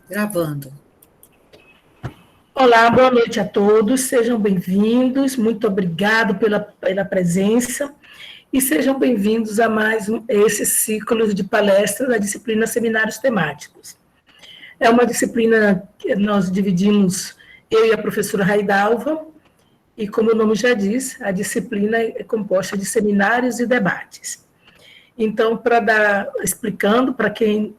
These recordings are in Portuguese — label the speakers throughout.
Speaker 1: Gravando.
Speaker 2: Olá, boa noite a todos, sejam bem-vindos, muito obrigado pela presença e sejam bem-vindos a mais esse ciclo de palestras da disciplina Seminários Temáticos. É uma disciplina que nós dividimos, eu e a professora Raidalva, e como o nome já diz, a disciplina é composta de seminários e debates. Então, explicando para quem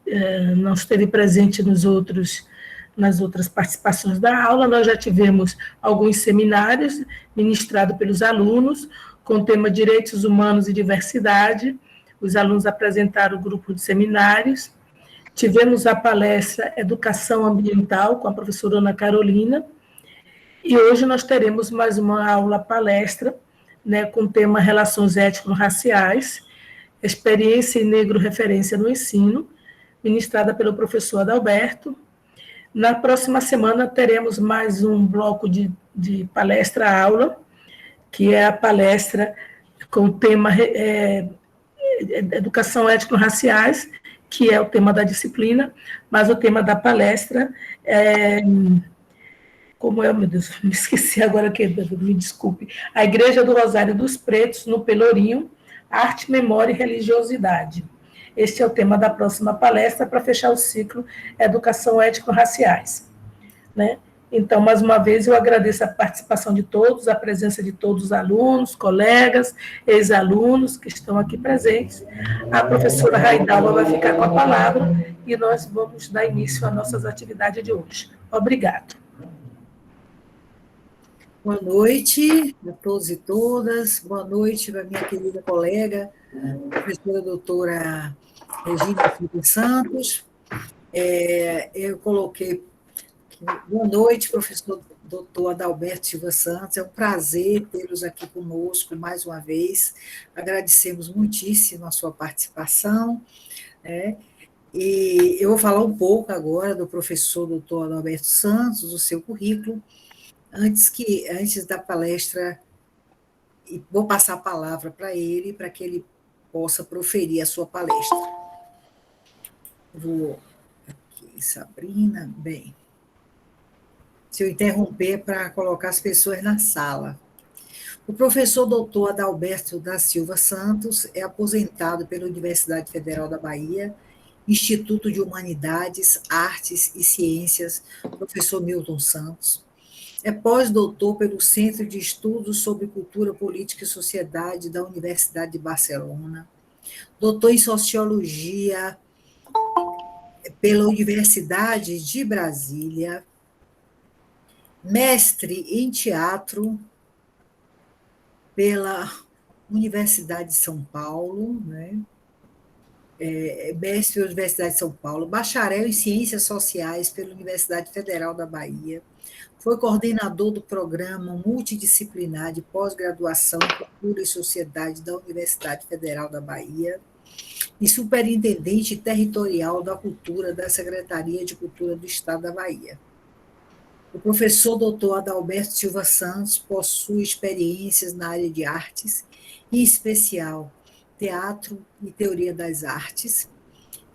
Speaker 2: não esteve presente nas outras participações da aula, nós já tivemos alguns seminários ministrados pelos alunos, com o tema Direitos Humanos e Diversidade. Os alunos apresentaram o grupo de seminários. Tivemos a palestra Educação Ambiental, com a professora Ana Carolina, e hoje nós teremos mais uma aula palestra, né, com o tema Relações Étnico-Raciais, Experiência e Negro Referência no Ensino, ministrada pelo professor Adalberto. Na próxima semana teremos mais um bloco de palestra-aula, que é a palestra com o tema Educação Étnico-Raciais, que é o tema da disciplina, mas o tema da palestra é... Como é, meu Deus, me esqueci agora, me desculpe. A Igreja do Rosário dos Pretos, no Pelourinho, Arte, Memória e Religiosidade. Este é o tema da próxima palestra para fechar o ciclo Educação Étnico-Raciais. Né? Então, mais uma vez, eu agradeço a participação de todos, a presença de todos os alunos, colegas, ex-alunos que estão aqui presentes. A professora Raidalva vai ficar com a palavra e nós vamos dar início às nossas atividades de hoje. Obrigado.
Speaker 1: Boa noite a todos e todas. Boa noite para minha querida colega, professora doutora Regina Silva Santos. Eu coloquei... Boa noite, professor doutor Adalberto Silva Santos. É um prazer tê-los aqui conosco mais uma vez. Agradecemos muitíssimo a sua participação. E eu vou falar um pouco agora do professor doutor Adalberto Santos, do seu currículo. Antes da palestra, vou passar a palavra para que ele possa proferir a sua palestra. Vou aqui, Sabrina, bem. Se eu interromper para colocar as pessoas na sala. O professor doutor Adalberto da Silva Santos é aposentado pela Universidade Federal da Bahia, Instituto de Humanidades, Artes e Ciências, professor Milton Santos. É pós-doutor pelo Centro de Estudos sobre Cultura, Política e Sociedade da Universidade de Barcelona. Doutor em Sociologia pela Universidade de Brasília. Mestre em Teatro pela Universidade de São Paulo, né? Mestre pela Universidade de São Paulo. Bacharel em Ciências Sociais pela Universidade Federal da Bahia. Foi coordenador do programa multidisciplinar de pós-graduação em Cultura e Sociedade da Universidade Federal da Bahia e superintendente territorial da cultura da Secretaria de Cultura do Estado da Bahia. O professor doutor Adalberto Silva Santos possui experiências na área de artes, em especial teatro e teoria das artes,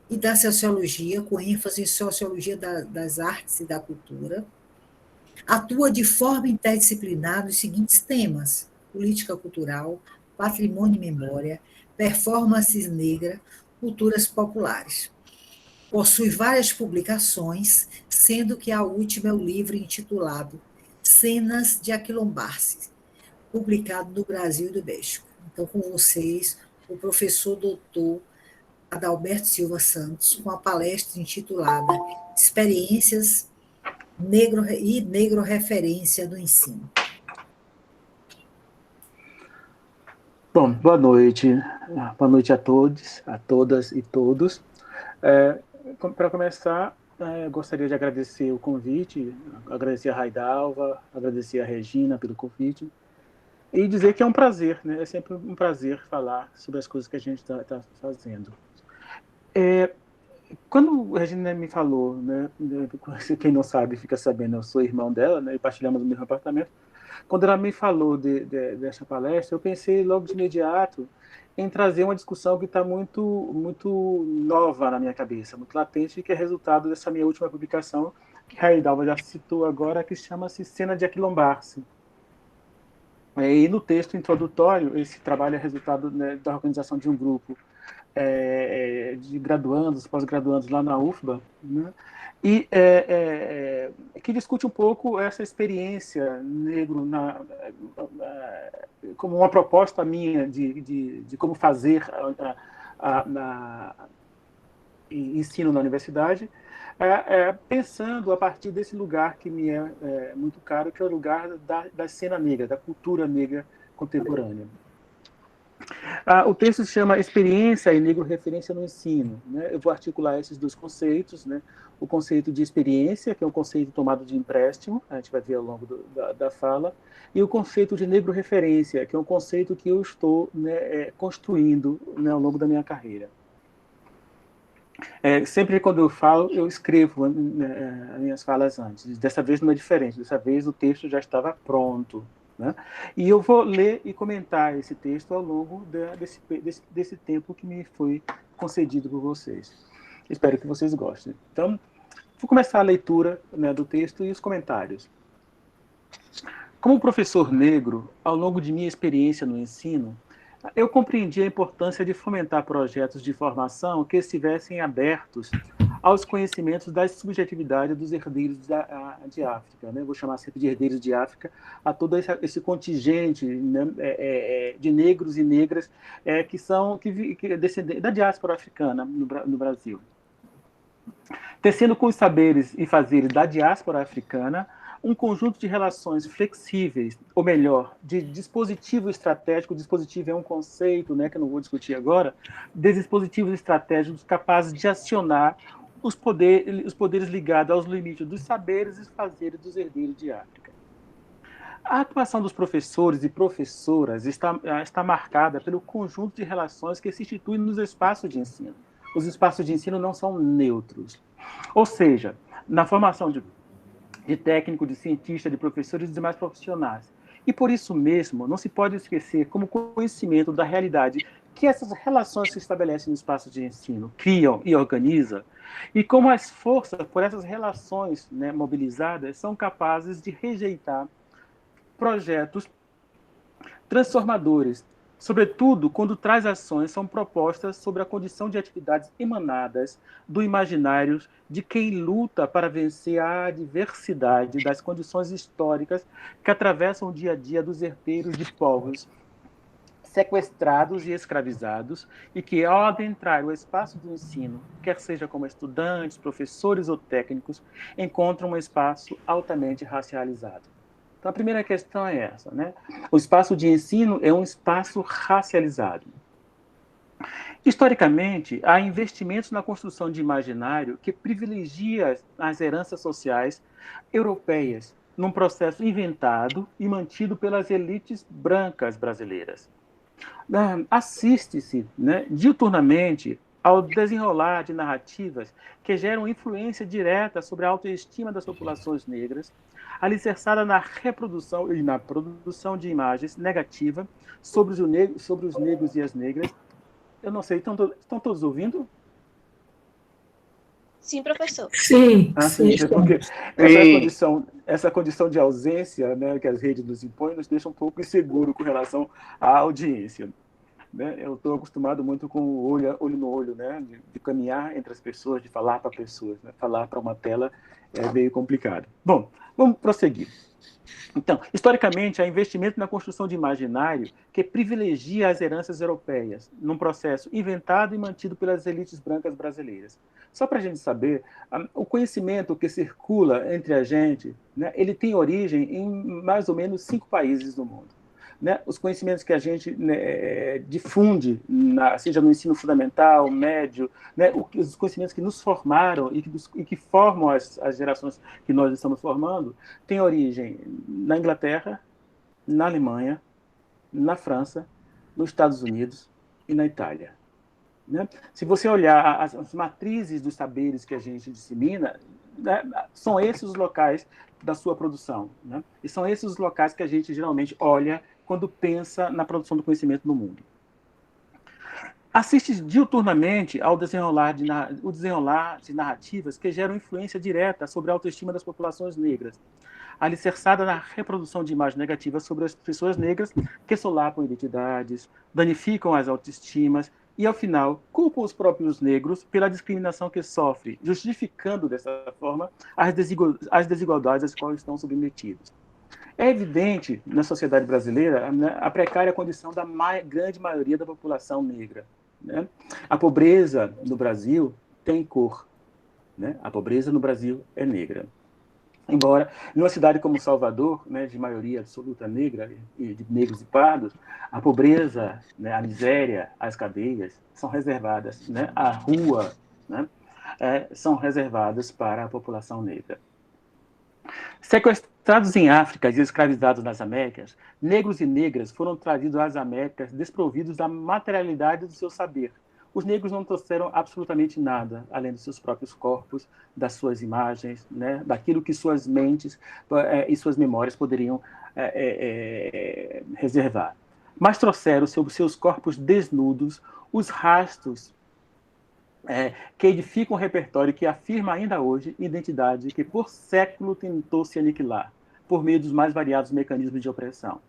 Speaker 1: e da sociologia, com ênfase em sociologia das artes e da cultura. Atua de forma interdisciplinar nos seguintes temas: política cultural, patrimônio e memória, performances negras, culturas populares. Possui várias publicações, sendo que a última é o livro intitulado Cenas de Aquilombar-se, publicado no Brasil e no México. Então, com vocês, o professor doutor Adalberto Silva Santos, com a palestra intitulada Experiências e Negro-Referência no Ensino.
Speaker 3: Bom, boa noite a todos, a todas e todos. Para começar, gostaria de agradecer o convite, agradecer a Raidalva, agradecer a Regina pelo convite, e dizer que é um prazer, né? É sempre um prazer falar sobre as coisas que a gente está fazendo. Quando a Regina me falou, né, quem não sabe fica sabendo, eu sou irmão dela, né, e partilhamos o mesmo apartamento. Quando ela me falou dessa palestra, eu pensei logo de imediato em trazer uma discussão que está muito nova na minha cabeça, muito latente, e que é resultado dessa minha última publicação, que a Dalva já citou agora, que chama-se Cena de Aquilombar-se. E no texto introdutório, esse trabalho é resultado, né, da organização de um grupo de graduandos, pós-graduandos lá na UFBA, né? E que discute um pouco essa experiência negro como uma proposta minha de como fazer ensino na universidade, pensando a partir desse lugar que me é muito caro, que é o lugar da cena negra, da cultura negra contemporânea. O texto se chama Experiência e Negro Referência no Ensino, né? Eu vou articular esses dois conceitos, né? O conceito de experiência, que é um conceito tomado de empréstimo, a gente vai ver ao longo da fala, e o conceito de negro referência, que é um conceito que eu estou, né, construindo, né, ao longo da minha carreira. Sempre quando eu falo, eu escrevo, né, as minhas falas antes. Dessa vez não é diferente, dessa vez o texto já estava pronto, né? E eu vou ler e comentar esse texto ao longo desse tempo que me foi concedido por vocês. Espero que vocês gostem. Então, vou começar a leitura, né, do texto e os comentários. Como professor negro, ao longo de minha experiência no ensino, eu compreendi a importância de fomentar projetos de formação que estivessem abertos aos conhecimentos da subjetividade dos herdeiros de África, né? Vou chamar sempre de herdeiros de África a todo esse contingente, né, de negros e negras que são descendentes da diáspora africana no Brasil. Tecendo com os saberes e fazeres da diáspora africana um conjunto de relações flexíveis, ou melhor, de dispositivo estratégico. Dispositivo é um conceito, né, que eu não vou discutir agora, de dispositivos estratégicos capazes de acionar os poderes ligados aos limites dos saberes e fazeres dos herdeiros de África. A atuação dos professores e professoras está marcada pelo conjunto de relações que se instituem nos espaços de ensino. Os espaços de ensino não são neutros. Ou seja, na formação de técnico, de cientista, de professores e demais profissionais. E por isso mesmo, não se pode esquecer como conhecimento da realidade que essas relações se estabelecem no espaço de ensino, criam e organizam, e como as forças por essas relações, né, mobilizadas são capazes de rejeitar projetos transformadores, sobretudo quando tais ações são propostas sobre a condição de atividades emanadas do imaginário de quem luta para vencer a adversidade das condições históricas que atravessam o dia a dia dos herdeiros de povos sequestrados e escravizados, e que, ao adentrar o espaço do ensino, quer seja como estudantes, professores ou técnicos, encontram um espaço altamente racializado. Então, a primeira questão é essa, né? O espaço de ensino é um espaço racializado. Historicamente, há investimentos na construção de imaginário que privilegia as heranças sociais europeias num processo inventado e mantido pelas elites brancas brasileiras. Assiste-se, né, diuturnamente ao desenrolar de narrativas que geram influência direta sobre a autoestima das populações negras, alicerçada na reprodução e na produção de imagens negativas sobre os negros e as negras. Eu não sei, estão todos ouvindo?
Speaker 4: Sim, professor.
Speaker 2: Sim,
Speaker 3: sim, porque essa condição de ausência, né, que as redes nos impõem nos deixa um pouco inseguro com relação à audiência. Né? Eu estou acostumado muito com o olho no olho, né, de caminhar entre as pessoas, de falar para pessoas. Né? Falar para uma tela é meio complicado. Bom, vamos prosseguir. Então, historicamente, há investimento na construção de imaginário que privilegia as heranças europeias, num processo inventado e mantido pelas elites brancas brasileiras. Só para a gente saber, o conhecimento que circula entre a gente, né, ele tem origem em mais ou menos 5 países do mundo. Né? Os conhecimentos que a gente, né, difunde, seja no ensino fundamental, médio, né, os conhecimentos que nos formaram e que formam as gerações que nós estamos formando, têm origem na Inglaterra, na Alemanha, na França, nos Estados Unidos e na Itália. Né? Se você olhar as matrizes dos saberes que a gente dissemina, né, são esses os locais da sua produção. Né? E são esses os locais que a gente geralmente olha quando pensa na produção do conhecimento no mundo. assiste diuturnamente ao desenrolar de narrativas que geram influência direta sobre a autoestima das populações negras, alicerçada na reprodução de imagens negativas sobre as pessoas negras que solapam identidades, danificam as autoestimas e, ao final, culpam os próprios negros pela discriminação que sofrem, justificando, dessa forma, as desigualdades às quais estão submetidos. É evidente, na sociedade brasileira, né, a precária condição da grande maioria da população negra. Né? A pobreza no Brasil tem cor. Né? A pobreza no Brasil é negra. Embora, numa cidade como Salvador, né, de maioria absoluta negra, e de negros e pardos, a pobreza, né, a miséria, as cadeias são reservadas, né, a rua, né, são reservadas para a população negra. Sequestrados em África e escravizados nas Américas, negros e negras foram trazidos às Américas desprovidos da materialidade do seu saber. Os negros não trouxeram absolutamente nada, além dos seus próprios corpos, das suas imagens, né, daquilo que suas mentes e suas memórias poderiam reservar. Mas trouxeram sobre seus corpos desnudos os rastros que edificam um repertório que afirma ainda hoje identidade que por século tentou se aniquilar, por meio dos mais variados mecanismos de opressão.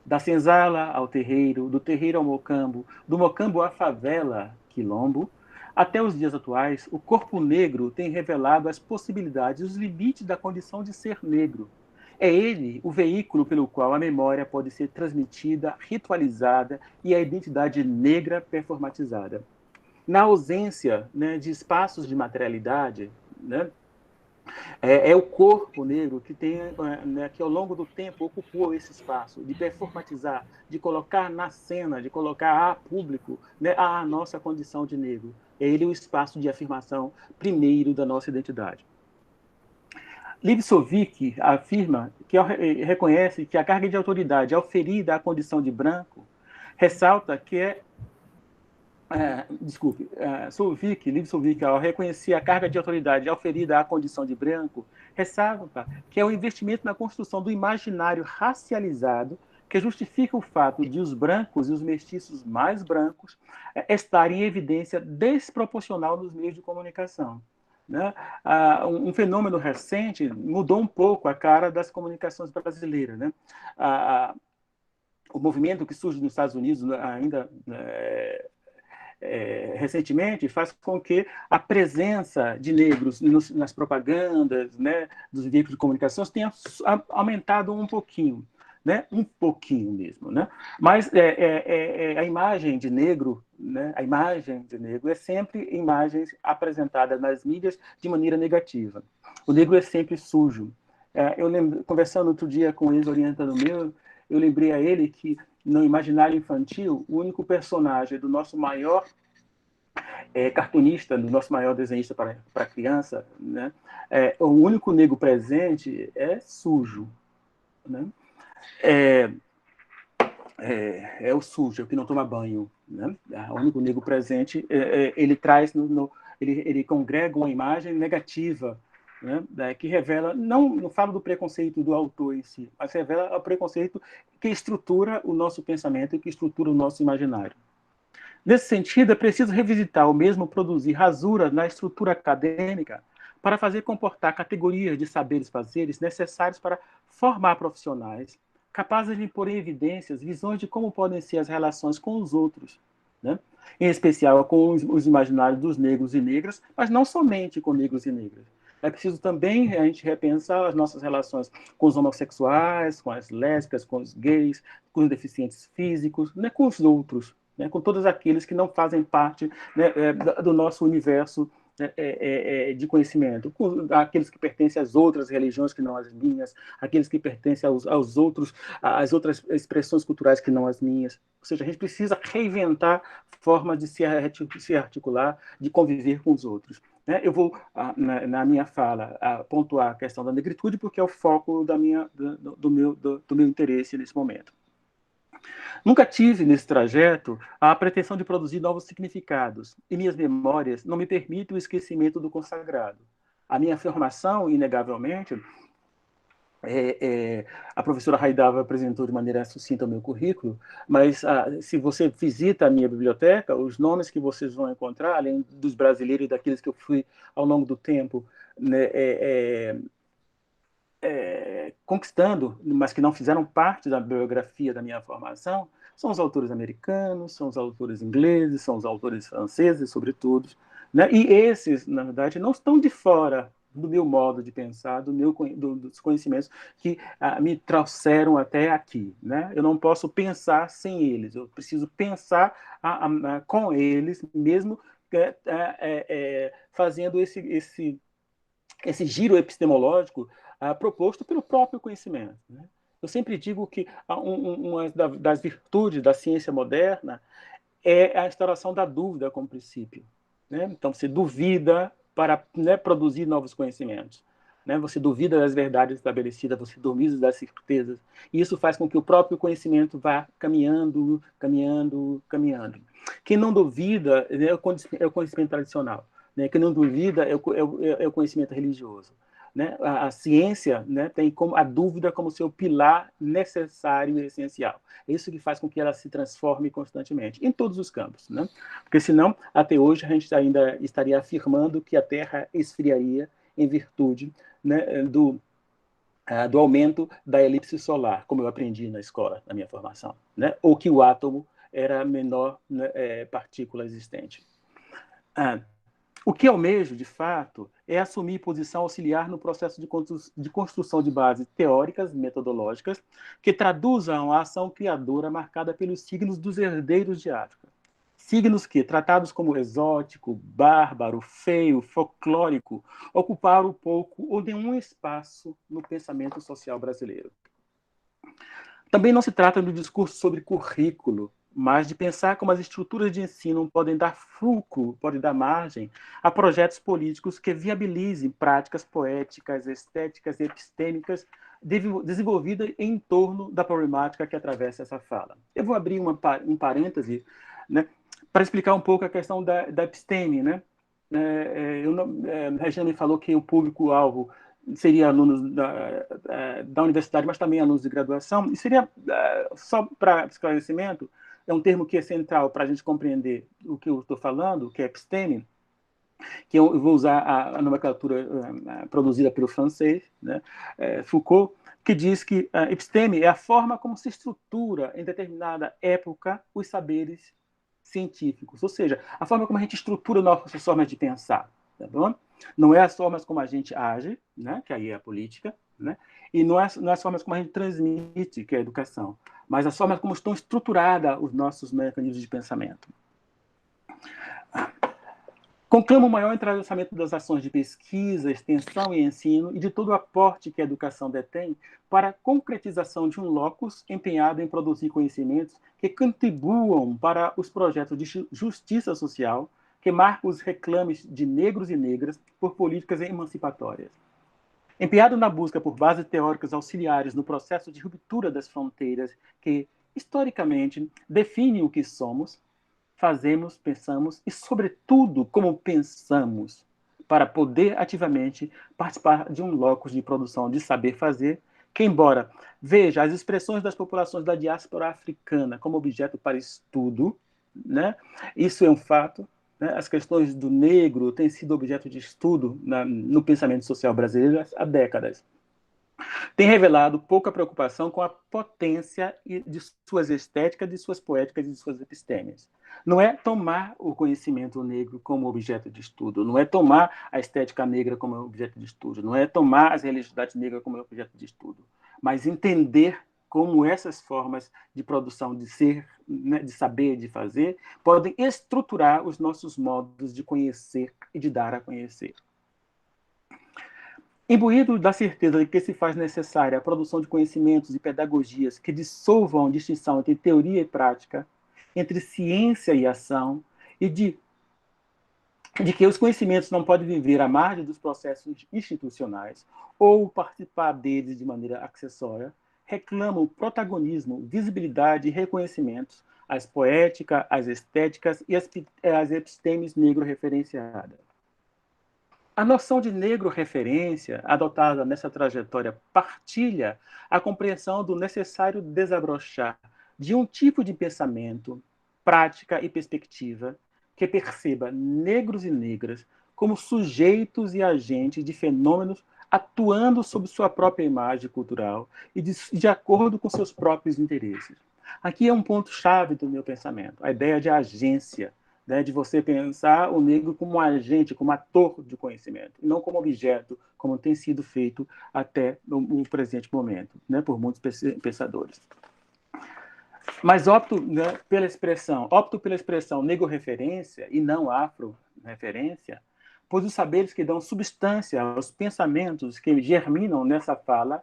Speaker 3: Da senzala ao terreiro, do terreiro ao mocambo, do mocambo à favela, quilombo, até os dias atuais, o corpo negro tem revelado as possibilidades e os limites da condição de ser negro. É ele o veículo pelo qual a memória pode ser transmitida, ritualizada e a identidade negra performatizada. Na ausência, né, de espaços de materialidade, né, é o corpo negro que tem, né, que ao longo do tempo ocupou esse espaço de performatizar, de colocar na cena, de colocar a público, né, a nossa condição de negro. É ele o espaço de afirmação primeiro da nossa identidade. Lipsovik afirma que reconhece que a carga de autoridade auferida à condição de branco ressalta que Lipsovik, ao reconhecer a carga de autoridade auferida à condição de branco, ressalta que é o investimento na construção do imaginário racializado que justifica o fato de os brancos e os mestiços mais brancos estarem em evidência desproporcional nos meios de comunicação. Né? Um fenômeno recente mudou um pouco a cara das comunicações brasileiras. Né? O movimento que surge nos Estados Unidos ainda recentemente faz com que a presença de negros nas propagandas, né, dos veículos de comunicação tenha aumentado um pouquinho. Né? Um pouquinho mesmo, né? Mas a imagem de negro, né? A imagem de negro é sempre imagens apresentadas nas mídias de maneira negativa. O negro é sempre sujo. Eu lembro, conversando outro dia com um ex-orientando meu, eu lembrei a ele que no imaginário infantil, o único personagem do nosso maior cartunista, do nosso maior desenhista para criança, né? O único negro presente é sujo, né? É o sujo, é o que não toma banho. Né? O único negro presente, ele traz, ele congrega uma imagem negativa, né? Que revela, não falo do preconceito do autor em si, mas revela o preconceito que estrutura o nosso pensamento e que estrutura o nosso imaginário. Nesse sentido, é preciso revisitar ou mesmo produzir rasura na estrutura acadêmica para fazer comportar categorias de saberes-fazeres necessários para formar profissionais capazes de pôr em evidências visões de como podem ser as relações com os outros, né? Em especial com os imaginários dos negros e negras, mas não somente com negros e negras. É preciso também a gente repensar as nossas relações com os homossexuais, com as lésbicas, com os gays, com os deficientes físicos, né? Com os outros, né? Com todos aqueles que não fazem parte, né, do nosso universo de conhecimento, com aqueles que pertencem às outras religiões que não as minhas, aqueles que pertencem às outras expressões culturais que não as minhas. Ou seja, a gente precisa reinventar formas de se articular, de conviver com os outros. Né? Eu vou, na minha fala, pontuar a questão da negritude, porque é o foco do meu interesse nesse momento. Nunca tive, nesse trajeto, a pretensão de produzir novos significados, e minhas memórias não me permitem o esquecimento do consagrado. A minha formação, inegavelmente, A professora Raidava apresentou de maneira sucinta o meu currículo, mas se você visita a minha biblioteca, os nomes que vocês vão encontrar, além dos brasileiros e daqueles que eu fui ao longo do tempo, né, conquistando, mas que não fizeram parte da biografia da minha formação, são os autores americanos, são os autores ingleses, são os autores franceses, sobretudo, né? E esses, na verdade, não estão de fora do meu modo de pensar, dos conhecimentos que me trouxeram até aqui, né? Eu não posso pensar sem eles, eu preciso pensar com eles, mesmo fazendo esse giro epistemológico proposto pelo próprio conhecimento, né? Eu sempre digo que uma das virtudes da ciência moderna é a instauração da dúvida como princípio, né? Então, você duvida para, né, produzir novos conhecimentos, né? Você duvida das verdades estabelecidas, você duvida das certezas, e isso faz com que o próprio conhecimento vá caminhando, caminhando, caminhando. Quem não duvida é o conhecimento tradicional, né? Quem não duvida é o conhecimento religioso. Né? A ciência, né, tem como a dúvida como seu pilar necessário e essencial. É isso que faz com que ela se transforme constantemente, em todos os campos. Né? Porque senão, até hoje, a gente ainda estaria afirmando que a Terra esfriaria em virtude, né, do aumento da elipse solar, como eu aprendi na escola, na minha formação. Né? Ou que o átomo era a menor, né, partícula existente. O que almejo, de fato, é assumir posição auxiliar no processo de construção de bases teóricas e metodológicas que traduzam a ação criadora marcada pelos signos dos herdeiros de África. Signos que, tratados como exótico, bárbaro, feio, folclórico, ocuparam pouco ou nenhum espaço no pensamento social brasileiro. Também não se trata de um discurso sobre currículo, mas de pensar como as estruturas de ensino podem dar fulcro, podem dar margem a projetos políticos que viabilizem práticas poéticas, estéticas e epistêmicas desenvolvidas em torno da problemática que atravessa essa fala. Eu vou abrir um parêntese, né, para explicar um pouco a questão da episteme. Né? A Regiane falou que o público-alvo seria alunos da universidade, mas também alunos de graduação. E seria, só para esclarecimento, é um termo que é central para a gente compreender o que eu estou falando, que é episteme, que eu vou usar a nomenclatura produzida pelo francês, né, Foucault, que diz que a episteme é a forma como se estrutura, em determinada época, os saberes científicos, ou seja, a forma como a gente estrutura nossas formas de pensar. Tá bom? Não é as formas como a gente age, né, que aí é a política, né, e não é as formas como a gente transmite, que é a educação, mas as formas como estão estruturadas os nossos mecanismos de pensamento. Conclama o maior entrelaçamento das ações de pesquisa, extensão e ensino e de todo o aporte que a educação detém para a concretização de um locus empenhado em produzir conhecimentos que contribuam para os projetos de justiça social que marcam os reclames de negros e negras por políticas emancipatórias. Empenhado na busca por bases teóricas auxiliares no processo de ruptura das fronteiras que, historicamente, definem o que somos, fazemos, pensamos e, sobretudo, como pensamos, para poder ativamente participar de um locus de produção de saber fazer, que, embora veja as expressões das populações da diáspora africana como objeto para estudo, né, isso é um fato, né, as questões do negro têm sido objeto de estudo no pensamento social brasileiro há décadas. Tem revelado pouca preocupação com a potência de suas estéticas, de suas poéticas e de suas epistêmias. Não é tomar o conhecimento negro como objeto de estudo, não é tomar a estética negra como objeto de estudo, não é tomar as religiosidades negras como objeto de estudo, mas entender como essas formas de produção de ser, né, de saber, de fazer, podem estruturar os nossos modos de conhecer e de dar a conhecer. Imbuído da certeza de que se faz necessária a produção de conhecimentos e pedagogias que dissolvam a distinção entre teoria e prática, entre ciência e ação, e de que os conhecimentos não podem viver à margem dos processos institucionais ou participar deles de maneira acessória, reclamam protagonismo, visibilidade e reconhecimentos às poéticas, às estéticas e às epistemes negro-referenciadas. A noção de negro-referência, adotada nessa trajetória, partilha a compreensão do necessário desabrochar de um tipo de pensamento, prática e perspectiva que perceba negros e negras como sujeitos e agentes de fenômenos atuando sob sua própria imagem cultural e de acordo com seus próprios interesses. Aqui é um ponto-chave do meu pensamento, a ideia de agência, né, de você pensar o negro como um agente, como ator de conhecimento, e não como objeto, como tem sido feito até o presente momento, né, por muitos pensadores. Mas opto pela expressão negro-referência e não afro-referência, pois os saberes que dão substância aos pensamentos que germinam nessa fala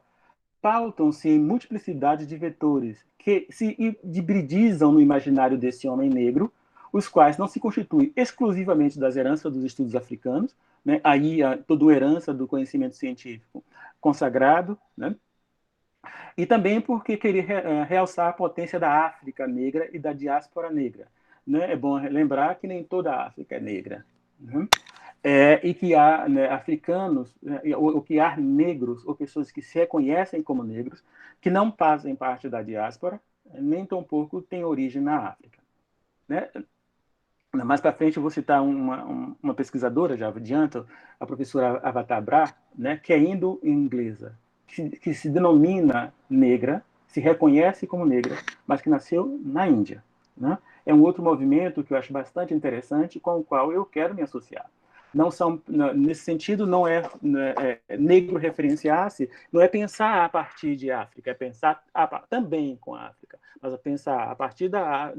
Speaker 3: pautam-se em multiplicidade de vetores que se hibridizam no imaginário desse homem negro, os quais não se constituem exclusivamente das heranças dos estudos africanos, né? Aí toda a herança do conhecimento científico consagrado, né? E também porque queria realçar a potência da África negra e da diáspora negra, né? É bom lembrar que nem toda a África é negra, né? E que há, né, africanos, ou que há negros, ou pessoas que se reconhecem como negros, que não fazem parte da diáspora, nem tampouco têm origem na África, né? Mais para frente eu vou citar uma pesquisadora, já adianto, a professora Avatar Bra, né, que é indo-inglesa, que se denomina negra, se reconhece como negra, mas que nasceu na Índia, né? É um outro movimento que eu acho bastante interessante, com o qual eu quero me associar. Não são, nesse sentido, não negro referenciar-se, não é pensar a partir de África, é pensar também com a África, mas é pensar a partir da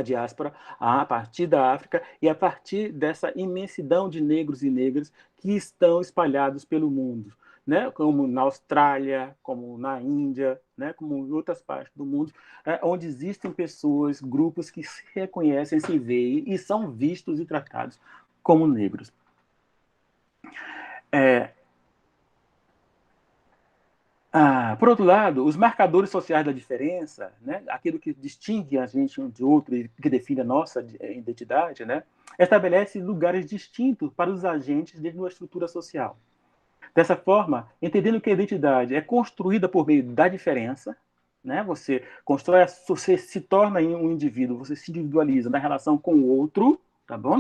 Speaker 3: diáspora, a partir da África e a partir dessa imensidão de negros e negras que estão espalhados pelo mundo, né? Como na Austrália, como na Índia, né? Como em outras partes do mundo, onde existem pessoas, grupos que se reconhecem, se veem e são vistos e tratados como negros. Por outro lado, os marcadores sociais da diferença, né, aquilo que distingue a gente um de outro e que define a nossa identidade, né, estabelece lugares distintos para os agentes dentro de uma estrutura social. Dessa forma, entendendo que a identidade é construída por meio da diferença, né, você se torna um indivíduo, você se individualiza na relação com o outro, tá bom?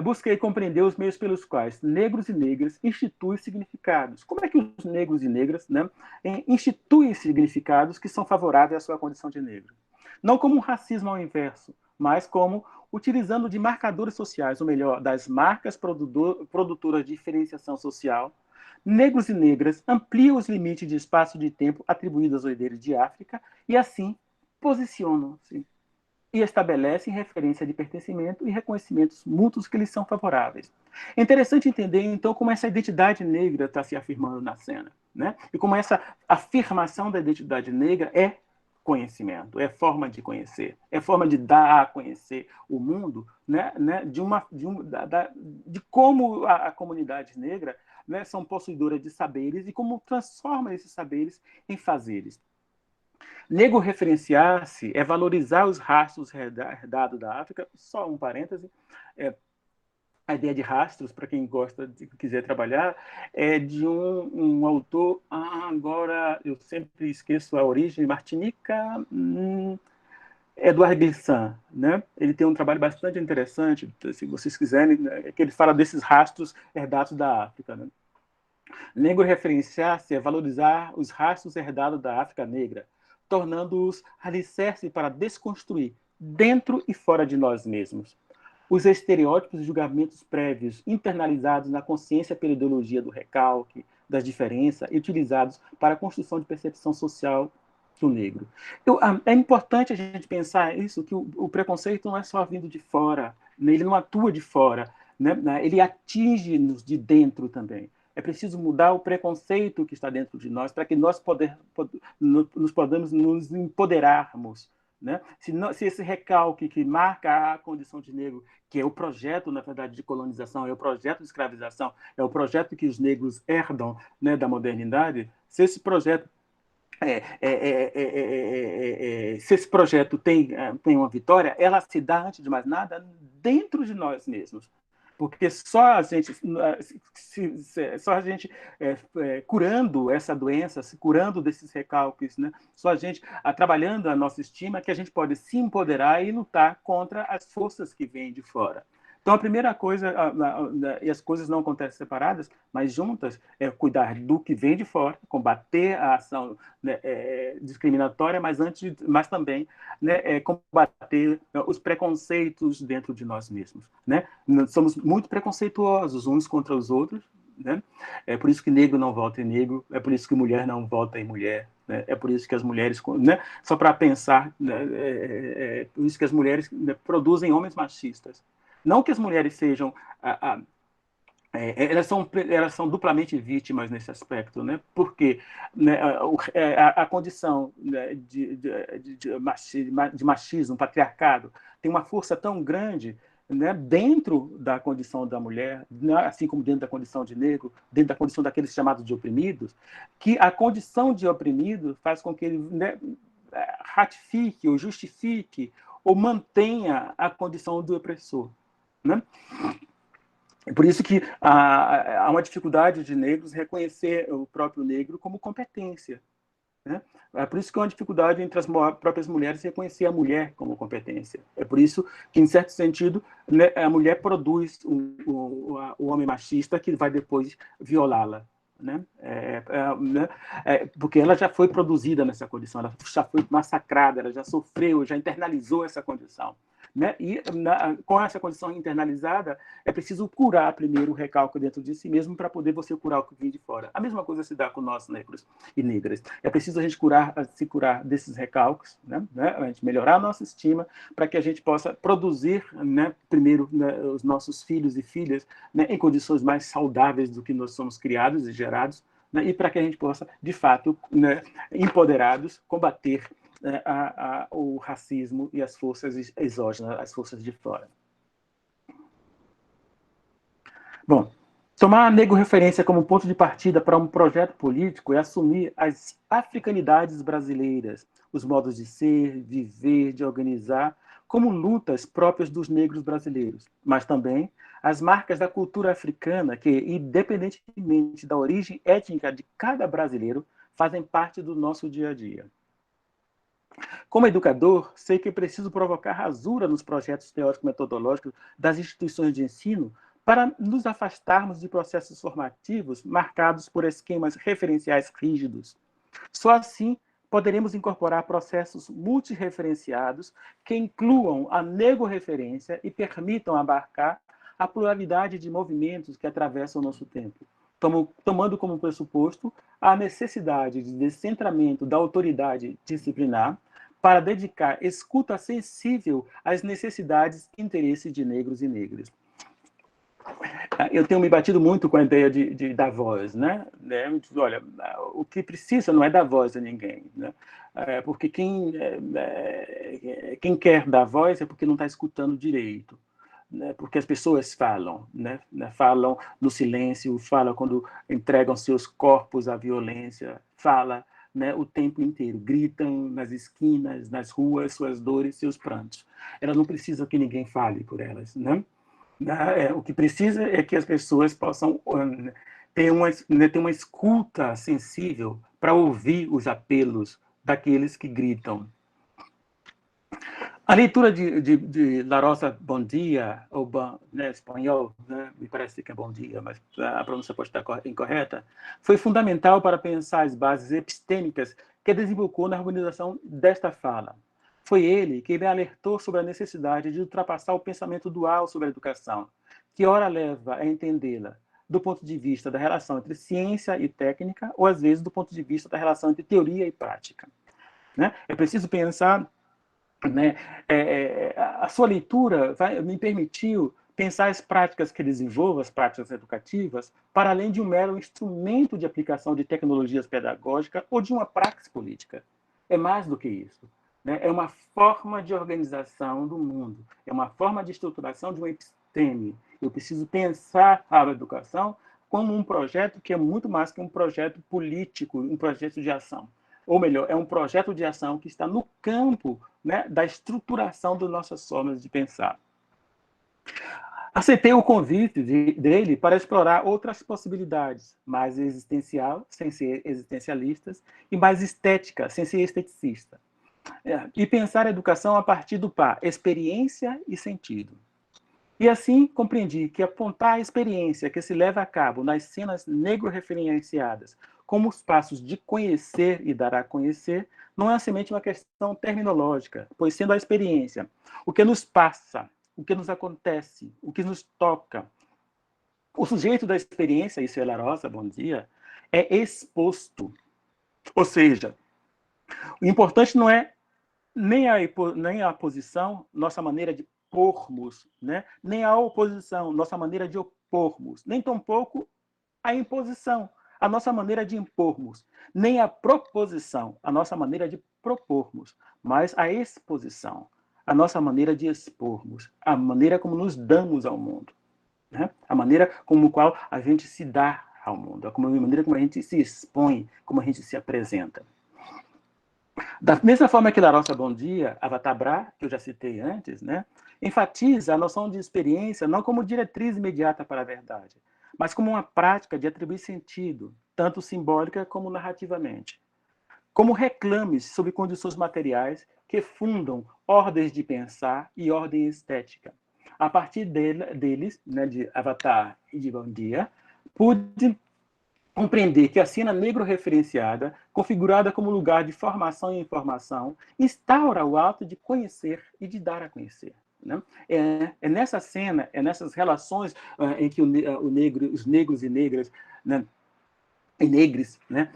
Speaker 3: Busquei compreender os meios pelos quais negros e negras instituem significados. Como é que os negros e negras, né, instituem significados que são favoráveis à sua condição de negro? Não como um racismo ao inverso, mas como utilizando de marcadores sociais, ou melhor, das marcas produtoras de diferenciação social. Negros e negras ampliam os limites de espaço e de tempo atribuídos aos herdeiros de África e, assim, posicionam-se e estabelecem referência de pertencimento e reconhecimentos mútuos que lhes são favoráveis. É interessante entender, então, como essa identidade negra está se afirmando na cena, né? E como essa afirmação da identidade negra é conhecimento, é forma de conhecer, é forma de dar a conhecer o mundo, né? De como a comunidade negra, né, são possuidoras de saberes e como transforma esses saberes em fazeres. Negro referenciar-se é valorizar os rastros herdados da África. Só um parêntese. A ideia de rastros, para quem quiser trabalhar, é de um autor, agora eu sempre esqueço a origem, Martinica, Edouard Glissant, né? Ele tem um trabalho bastante interessante, se vocês quiserem, que ele fala desses rastros herdados da África, né? Negro referenciar-se é valorizar os rastros herdados da África negra, tornando-os alicerce para desconstruir, dentro e fora de nós mesmos, os estereótipos e julgamentos prévios internalizados na consciência pela ideologia do recalque, das diferenças e utilizados para a construção de percepção social do negro. É importante a gente pensar isso, que o preconceito não é só vindo de fora, né? Ele não atua de fora, né? Ele atinge-nos de dentro também. É preciso mudar o preconceito que está dentro de nós para que nós podamos nos empoderarmos, né? Se esse recalque que marca a condição de negro, que é o projeto, na verdade, de colonização, é o projeto de escravização, é o projeto que os negros herdam, né, da modernidade, se esse projeto se esse projeto tem uma vitória, ela se dá, antes de mais nada, dentro de nós mesmos. Porque só a gente, só a gente curando essa doença, se curando desses recalques, né? Só a gente trabalhando a nossa estima, que a gente pode se empoderar e lutar contra as forças que vêm de fora. Então, a primeira coisa, e as coisas não acontecem separadas, mas juntas, é cuidar do que vem de fora, combater a ação, né, discriminatória, mas também, né, combater os preconceitos dentro de nós mesmos. Né? Somos muito preconceituosos uns contra os outros, né? É por isso que negro não vota em negro, é por isso que mulher não vota em mulher, né? É por isso que as mulheres, né, só para pensar, né, é por isso que as mulheres, né, produzem homens machistas. Não que as mulheres sejam... elas são duplamente vítimas nesse aspecto, né? Porque, né, a condição, né, de machismo, patriarcado, tem uma força tão grande, né, dentro da condição da mulher, né, assim como dentro da condição de negro, dentro da condição daqueles chamados de oprimidos, que a condição de oprimido faz com que ele, né, ratifique ou justifique ou mantenha a condição do opressor. Né? É por isso que há uma dificuldade de negros reconhecer o próprio negro como competência. Né? É por isso que há uma dificuldade entre as próprias mulheres reconhecer a mulher como competência. É por isso que, em certo sentido, né, a mulher produz o homem machista que vai depois violá-la. Né? Porque ela já foi produzida nessa condição, ela já foi massacrada, ela já sofreu, já internalizou essa condição. Né? E com essa condição internalizada, é preciso curar primeiro o recalque dentro de si mesmo para poder você curar o que vem de fora. A mesma coisa se dá com nós negros e negras. É preciso a gente se curar desses recalques, né? A gente melhorar a nossa estima para que a gente possa produzir, né, primeiro, né, os nossos filhos e filhas, né, em condições mais saudáveis do que nós somos criados e gerados, né, e para que a gente possa, de fato, né, empoderados, combater o racismo e as forças exógenas, as forças de fora. Bom, tomar a nego-referência como ponto de partida para um projeto político é assumir as africanidades brasileiras, os modos de ser, viver, de organizar, como lutas próprias dos negros brasileiros, mas também as marcas da cultura africana que, independentemente da origem étnica de cada brasileiro, fazem parte do nosso dia a dia. Como educador, sei que é preciso provocar rasura nos projetos teórico-metodológicos das instituições de ensino para nos afastarmos de processos formativos marcados por esquemas referenciais rígidos. Só assim poderemos incorporar processos multireferenciados que incluam a nego-referência e permitam abarcar a pluralidade de movimentos que atravessam o nosso tempo, tomando como pressuposto a necessidade de descentramento da autoridade disciplinar para dedicar escuta sensível às necessidades e interesses de negros e negras. Eu tenho me batido muito com a ideia de dar voz, né? Olha, o que precisa não é dar voz a ninguém, né? Porque quem quer dar voz é porque não está escutando direito. Né, porque as pessoas falam, né, falam no silêncio, falam quando entregam seus corpos à violência, falam, né, o tempo inteiro, gritam nas esquinas, nas ruas, suas dores, seus prantos. Elas não precisam que ninguém fale por elas. Né? O que precisa é que as pessoas possam ter uma escuta sensível para ouvir os apelos daqueles que gritam. A leitura de La Rosa Bom Dia, ou né, espanhol, né, me parece que é bom dia, mas a pronúncia pode estar incorreta, foi fundamental para pensar as bases epistêmicas que desembocou na harmonização desta fala. Foi ele que me alertou sobre a necessidade de ultrapassar o pensamento dual sobre a educação, que ora leva a entendê-la do ponto de vista da relação entre ciência e técnica, ou às vezes do ponto de vista da relação entre teoria e prática. Né? É preciso pensar, né, a sua leitura me permitiu pensar as práticas que desenvolvo, as práticas educativas, para além de um mero instrumento de aplicação de tecnologias pedagógicas ou de uma praxis política. É mais do que isso. Né? É uma forma de organização do mundo, é uma forma de estruturação de uma episteme. Eu preciso pensar a educação como um projeto que é muito mais que um projeto político, um projeto de ação. Ou melhor, é um projeto de ação que está no campo, né, da estruturação das nossas formas de pensar. Aceitei o convite dele para explorar outras possibilidades, mais existencial, sem ser existencialistas, e mais estética, sem ser esteticista. E pensar a educação a partir do par experiência e sentido. E assim compreendi que apontar a experiência que se leva a cabo nas cenas negro-referenciadas como os passos de conhecer e dar a conhecer não é somente uma questão terminológica, pois sendo a experiência o que nos passa, o que nos acontece, o que nos toca, o sujeito da experiência, isso é Larosa, bom dia, é exposto. Ou seja, o importante não é nem a posição, nossa maneira de pormos, né? Nem a oposição, nossa maneira de opormos, nem tampouco a imposição, a nossa maneira de impormos, nem a proposição, a nossa maneira de propormos, mas a exposição, a nossa maneira de expormos, a maneira como nos damos ao mundo, né? A maneira como qual a gente se dá ao mundo, a maneira como a gente se expõe, como a gente se apresenta. Da mesma forma que Larosa Bom Dia, Avatar Bra, que eu já citei antes, né, enfatiza a noção de experiência não como diretriz imediata para a verdade, mas como uma prática de atribuir sentido, tanto simbólica como narrativamente. Como reclames sobre condições materiais que fundam ordens de pensar e ordem estética. A partir deles, né, de Avatar e de Bom Dia, pude compreender que a cena negro-referenciada, configurada como lugar de formação e informação, instaura o ato de conhecer e de dar a conhecer. Né? É nessa cena, é nessas relações em que os negros e negras, né, e negres, né,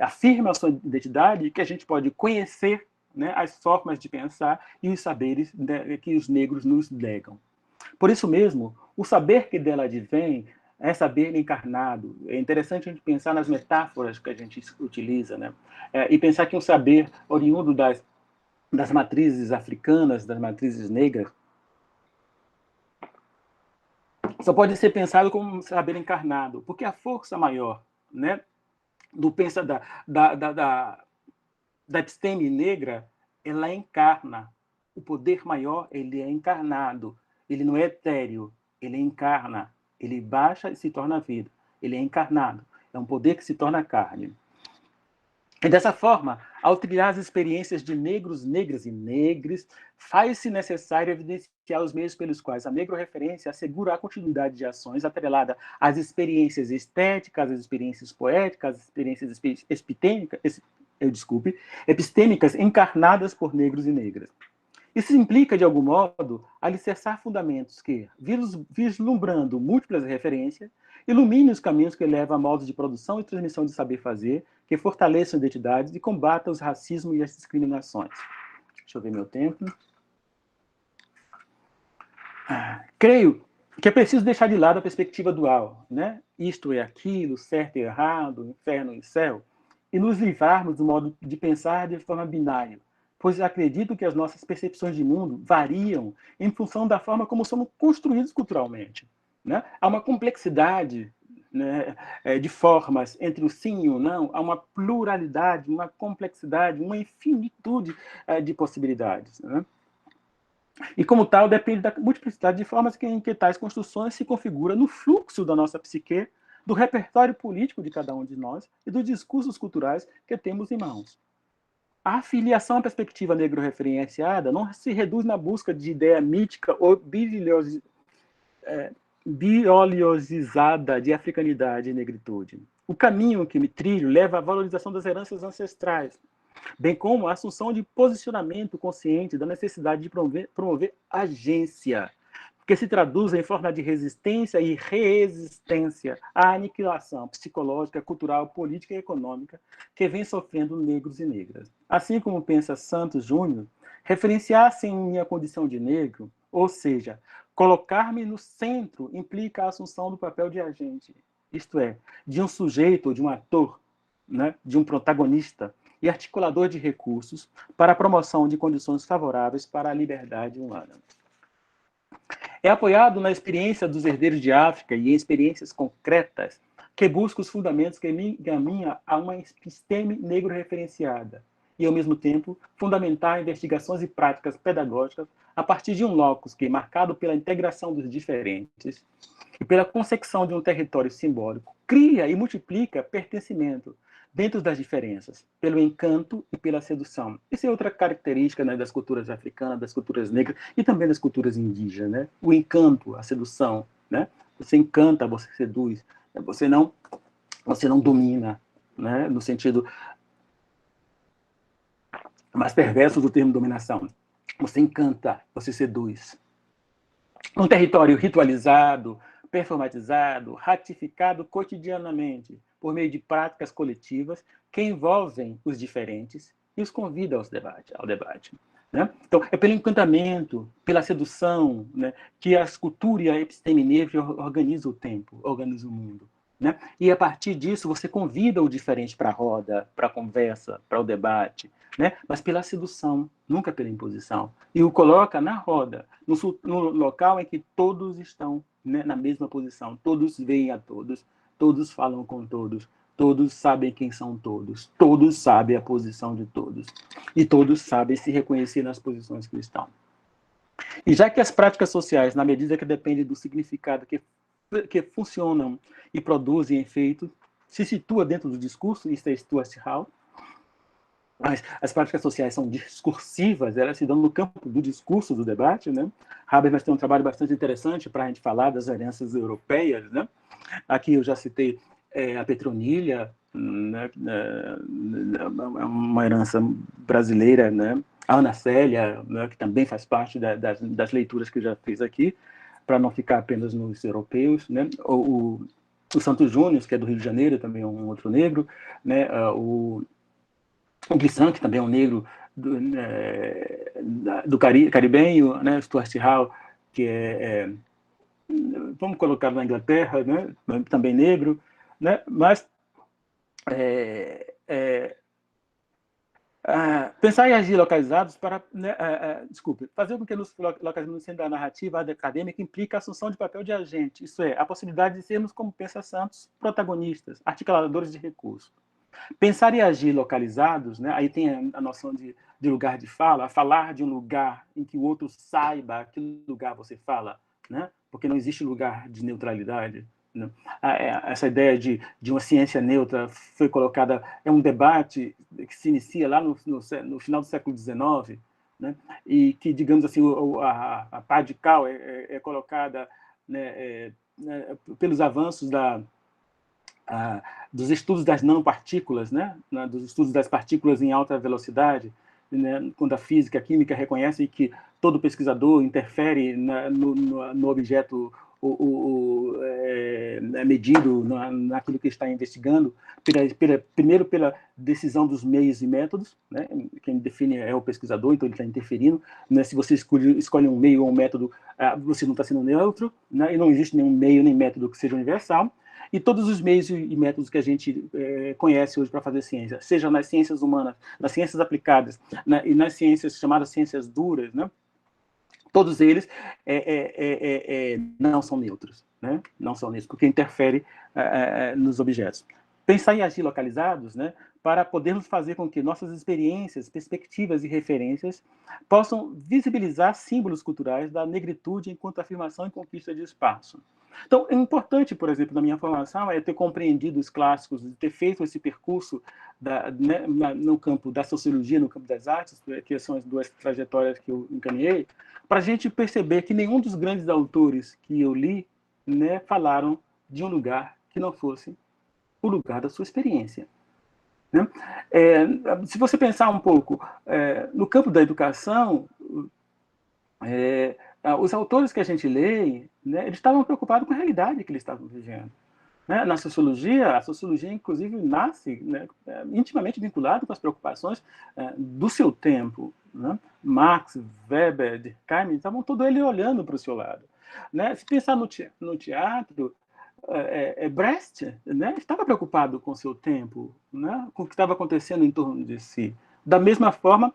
Speaker 3: afirmam a sua identidade, que a gente pode conhecer, né, as formas de pensar e os saberes, né, que os negros nos legam. Por isso mesmo, o saber que dela advém é saber encarnado. É interessante a gente pensar nas metáforas que a gente utiliza, né? E pensar que um saber oriundo das matrizes africanas, das matrizes negras, só pode ser pensado como um saber encarnado, porque a força maior, né, da episteme negra, ela encarna. O poder maior, ele é encarnado. Ele não é etéreo, ele encarna. Ele baixa e se torna vida. Ele é encarnado. É um poder que se torna carne. E dessa forma, ao trilhar as experiências de negros, negras e negres, faz-se necessário evidenciar os meios pelos quais a negrorreferência assegura a continuidade de ações atrelada às experiências estéticas, às experiências poéticas, às experiências epistêmicas encarnadas por negros e negras. Isso implica, de algum modo, alicerçar fundamentos que, vislumbrando múltiplas referências, iluminem os caminhos que levam a modos de produção e transmissão de saber-fazer, que fortaleçam identidades e combatam os racismos e as discriminações. Deixa eu ver meu tempo. Creio que é preciso deixar de lado a perspectiva dual, né? Isto é aquilo, certo e errado, inferno e céu, e nos livrarmos do modo de pensar de forma binária, pois acredito que as nossas percepções de mundo variam em função da forma como somos construídos culturalmente, né? Há uma complexidade, né, de formas entre o sim e o não, há uma pluralidade, uma complexidade, uma infinitude de possibilidades, né? E, como tal, depende da multiplicidade de formas em que tais construções se configuram no fluxo da nossa psique, do repertório político de cada um de nós e dos discursos culturais que temos em mãos. A afiliação à perspectiva negro-referenciada não se reduz na busca de ideia mítica ou bioliosizada de africanidade e negritude. O caminho que me trilho leva à valorização das heranças ancestrais, bem como a assunção de posicionamento consciente da necessidade de promover agência, que se traduz em forma de resistência e resistência à aniquilação psicológica, cultural, política e econômica que vem sofrendo negros e negras. Assim como pensa Santos Júnior, referenciar-se em minha condição de negro, ou seja, colocar-me no centro, implica a assunção do papel de agente, isto é, de um sujeito ou de um ator, né, de um protagonista, e articulador de recursos para a promoção de condições favoráveis para a liberdade humana. É apoiado na experiência dos herdeiros de África e em experiências concretas que busca os fundamentos que caminham a uma episteme negro-referenciada e, ao mesmo tempo, fundamentar investigações e práticas pedagógicas a partir de um locus que, marcado pela integração dos diferentes e pela concepção de um território simbólico, cria e multiplica pertencimento dentro das diferenças, pelo encanto e pela sedução. Isso é outra característica, né, das culturas africanas, das culturas negras e também das culturas indígenas, né? O encanto, a sedução, né? Você encanta, você seduz, você não domina, né? No sentido mais perverso do termo dominação. Você encanta, você seduz. Um território ritualizado, performatizado, ratificado cotidianamente, por meio de práticas coletivas que envolvem os diferentes e os convida ao debate. Né? Então, é pelo encantamento, pela sedução, né, que a escultura e a episteme negra organizam o tempo, organizam o mundo. Né? E, a partir disso, você convida o diferente para a roda, para a conversa, para o debate, né? Mas pela sedução, nunca pela imposição. E o coloca na roda, no local em que todos estão, né, na mesma posição, todos veem a todos, todos falam com todos, todos sabem quem são todos sabem a posição de todos, e todos sabem se reconhecer nas posições que estão. E já que as práticas sociais, na medida que dependem do significado que funcionam e produzem efeito, se situa dentro do discurso, isso é Stuart Hall. As práticas sociais são discursivas, elas se dão no campo do discurso, do debate, né? Habermas tem um trabalho bastante interessante para a gente falar das heranças europeias, né? Aqui eu já citei a Petronilha, né? Uma herança brasileira, né? A Ana Célia, né? Que também faz parte das leituras que eu já fiz aqui, para não ficar apenas nos europeus, né? O Santos Júnior, que é do Rio de Janeiro, também é um outro negro, né? O Glissant, que também é um negro do caribenho, né? Stuart Hall, que vamos colocar na Inglaterra, né? Também negro, né? Mas pensar em agir localizados para, né, fazer com que nos localizemos sendo da narrativa acadêmica implica a assunção de papel de agente, isso é, a possibilidade de sermos como pensa-santos protagonistas, articuladores de recursos. Pensar e agir localizados, né, aí tem a noção de lugar de fala, falar de um lugar em que o outro saiba que lugar você fala, né, porque não existe lugar de neutralidade. Né? Essa ideia de uma ciência neutra foi colocada, é um debate que se inicia lá no final do século XIX, né? E que, digamos assim, a pá de cal é colocada, né, pelos avanços dos estudos das nanopartículas, né? Dos estudos das partículas em alta velocidade, né? Quando a física, a química reconhecem que todo pesquisador interfere no objeto medido naquilo que está investigando, primeiro pela decisão dos meios e métodos, né? Quem define é o pesquisador, então ele está interferindo, né? Se você escolhe um meio ou um método, você não está sendo neutro, né? E não existe nenhum meio nem método que seja universal. E todos os meios e métodos que a gente conhece hoje para fazer ciência, seja nas ciências humanas, nas ciências aplicadas, né? E nas ciências chamadas ciências duras, né? Todos eles não são neutros, né? Não são neutros, porque interfere nos objetos. Pensar em agir localizados, né, para podermos fazer com que nossas experiências, perspectivas e referências possam visibilizar símbolos culturais da negritude enquanto afirmação e conquista de espaço. Então, é importante, por exemplo, na minha formação, ter compreendido os clássicos, ter feito esse percurso né, no campo da sociologia, no campo das artes, que são as duas trajetórias que eu encaminhei, para a gente perceber que nenhum dos grandes autores que eu li, né, falaram de um lugar que não fosse o lugar da sua experiência. Né? Se você pensar um pouco no campo da educação, os autores que a gente lê, né, eles estavam preocupados com a realidade que eles estavam vivendo. Né? Na sociologia, a sociologia, inclusive, nasce, né, intimamente vinculada com as preocupações do seu tempo. Né? Marx, Weber, Durkheim, estavam todos eles olhando para o seu lado. Né? Se pensar no teatro, Brecht, né, estava preocupado com o seu tempo, né, com o que estava acontecendo em torno de si. Da mesma forma,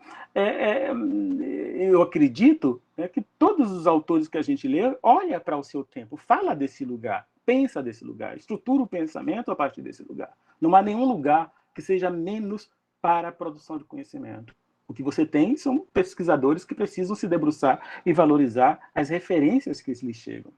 Speaker 3: eu acredito, né, que todos os autores que a gente lê olham para o seu tempo, fala desse lugar, pensa desse lugar, estrutura o pensamento a partir desse lugar. Não há nenhum lugar que seja menos para a produção de conhecimento. O que você tem são pesquisadores que precisam se debruçar e valorizar as referências que lhes chegam.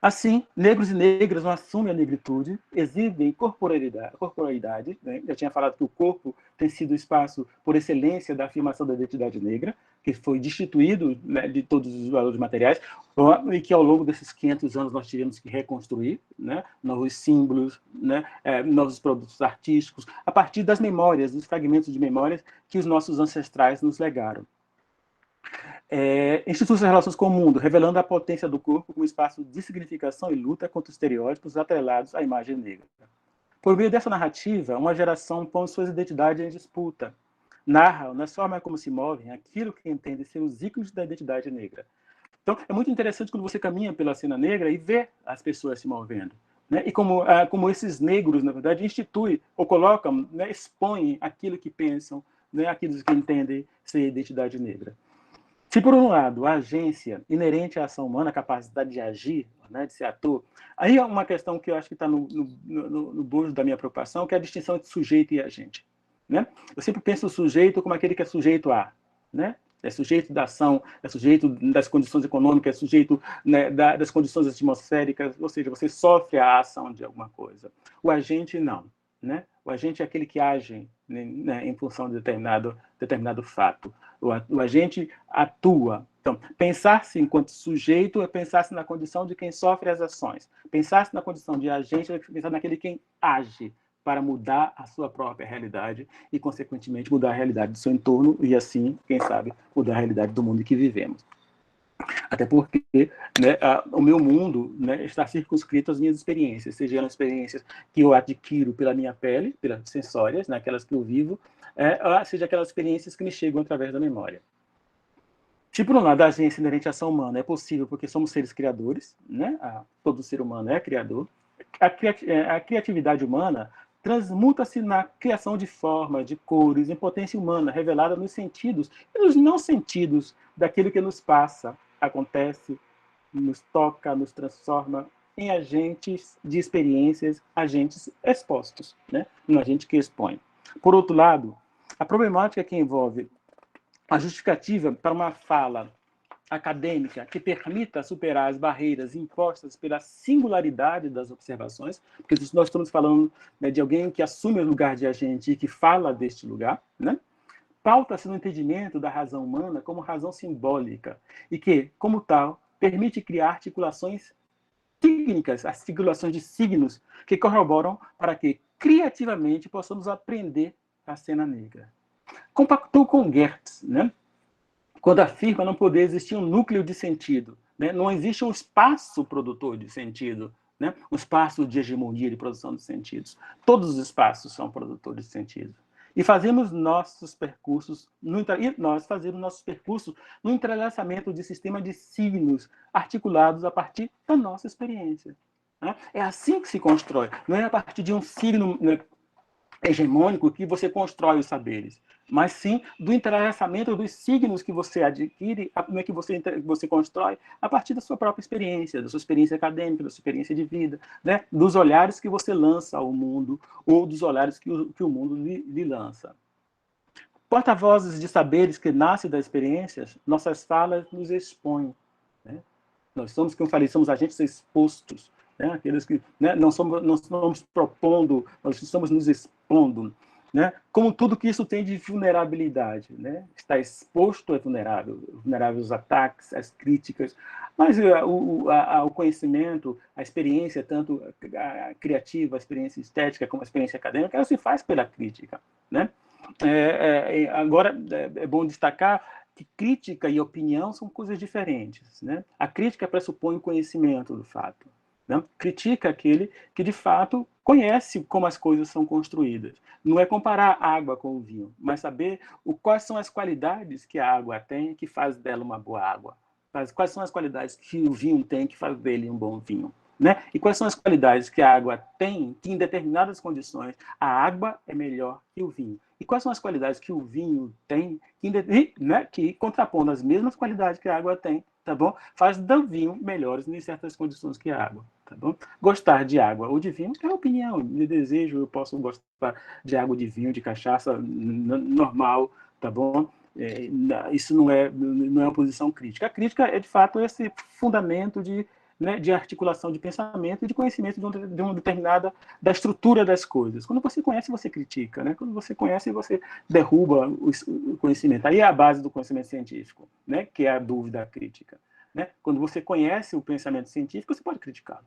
Speaker 3: Assim, negros e negras não assumem a negritude, exibem corporalidade, né? Já tinha falado que o corpo tem sido o espaço por excelência da afirmação da identidade negra, que foi destituído, né, de todos os valores materiais, e que ao longo desses 500 anos nós tivemos que reconstruir, né, novos símbolos, né, novos produtos artísticos, a partir das memórias, dos fragmentos de memórias que os nossos ancestrais nos legaram. Institui as relações com o mundo, revelando a potência do corpo como espaço de significação e luta contra os estereótipos atrelados à imagem negra. Por meio dessa narrativa, uma geração põe suas identidades em disputa. Narra, na forma como se movem, aquilo que entende ser os ícones da identidade negra. Então, é muito interessante quando você caminha pela cena negra e vê as pessoas se movendo. Né? E como esses negros, na verdade, instituem ou colocam, né, expõem aquilo que pensam, né, aquilo que entendem ser identidade negra. Se, por um lado, a agência inerente à ação humana, a capacidade de agir, né, de ser ator, aí é uma questão que eu acho que está no bojo da minha preocupação, que é a distinção entre sujeito e agente. Né? Eu sempre penso o sujeito como aquele que é sujeito a, né? É sujeito da ação, é sujeito das condições econômicas, é sujeito, né, das condições atmosféricas, ou seja, você sofre a ação de alguma coisa. O agente, não. Né? O agente é aquele que age, né, em função de determinado fato. O agente atua. Então, pensar-se enquanto sujeito é pensar-se na condição de quem sofre as ações. Pensar-se na condição de agente é pensar naquele quem age para mudar a sua própria realidade e, consequentemente, mudar a realidade do seu entorno e, assim, quem sabe, mudar a realidade do mundo em que vivemos. Até porque, né, o meu mundo, né, está circunscrito às minhas experiências, sejam as experiências que eu adquiro pela minha pele, pelas sensórias, né, aquelas que eu vivo, seja aquelas experiências que me chegam através da memória. Se, por um lado, a agência inerente à ação humana é possível porque somos seres criadores, né, todo ser humano é criador, a criatividade humana transmuta-se na criação de forma, de cores, em potência humana, revelada nos sentidos e nos não sentidos daquilo que nos passa, acontece, nos toca, nos transforma em agentes de experiências, agentes expostos, né? Um agente que expõe. Por outro lado, a problemática que envolve a justificativa para uma fala acadêmica que permita superar as barreiras impostas pela singularidade das observações, porque nós estamos falando, né, de alguém que assume o lugar de agente e que fala deste lugar, né? Pauta-se no entendimento da razão humana como razão simbólica e que, como tal, permite criar articulações técnicas, articulações de signos que corroboram para que, criativamente, possamos aprender a cena negra. Compactou com Gertz, né? Quando afirma não poder existir um núcleo de sentido, né? Não existe um espaço produtor de sentido, né? Um espaço de hegemonia de produção de sentidos. Todos os espaços são produtores de sentido. E fazemos nossos percursos no entrelaçamento de sistema de signos articulados a partir da nossa experiência. Né? É assim que se constrói. Não é a partir de um signo, né, hegemônico que você constrói os saberes, mas sim do entrelaçamento dos signos que você adquire, que você constrói a partir da sua própria experiência, da sua experiência acadêmica, da sua experiência de vida, né? Dos olhares que você lança ao mundo ou dos olhares que o mundo lhe lança. Porta-vozes de saberes que nascem das experiências, nossas falas nos expõem. Né? Nós somos, como eu falei, somos agentes expostos. Né? Aqueles que, né, não estamos propondo, nós estamos nos expondo. Né? Como tudo que isso tem de vulnerabilidade. Né? Está exposto é vulnerável aos ataques, às críticas, mas o conhecimento, a experiência, tanto a criativa, a experiência estética, como a experiência acadêmica, ela se faz pela crítica. Né? Agora, é bom destacar que crítica e opinião são coisas diferentes. Né? A crítica pressupõe conhecimento do fato. Né? Critica aquele que, de fato, conhece como as coisas são construídas. Não é comparar a água com o vinho, mas saber quais são as qualidades que a água tem que faz dela uma boa água. Quais são as qualidades que o vinho tem que faz dele um bom vinho. Né? E quais são as qualidades que a água tem que, em determinadas condições, a água é melhor que o vinho. E quais são as qualidades que o vinho tem que, né, que contrapondo as mesmas qualidades que a água tem, tá bom? Faz do vinho melhores em certas condições que a água, tá bom? Gostar de água ou de vinho é opinião, de desejo. Eu posso gostar de água, de vinho, de cachaça normal, tá bom? Isso não é uma posição crítica. A crítica é, de fato, esse fundamento de, né, de articulação de pensamento e de conhecimento de uma determinada, da estrutura das coisas. Quando você conhece, você critica, né? Quando você conhece, você derruba o conhecimento. Aí é a base do conhecimento científico, né? Que é a dúvida, a crítica, né? Quando você conhece o pensamento científico, você pode criticá-lo,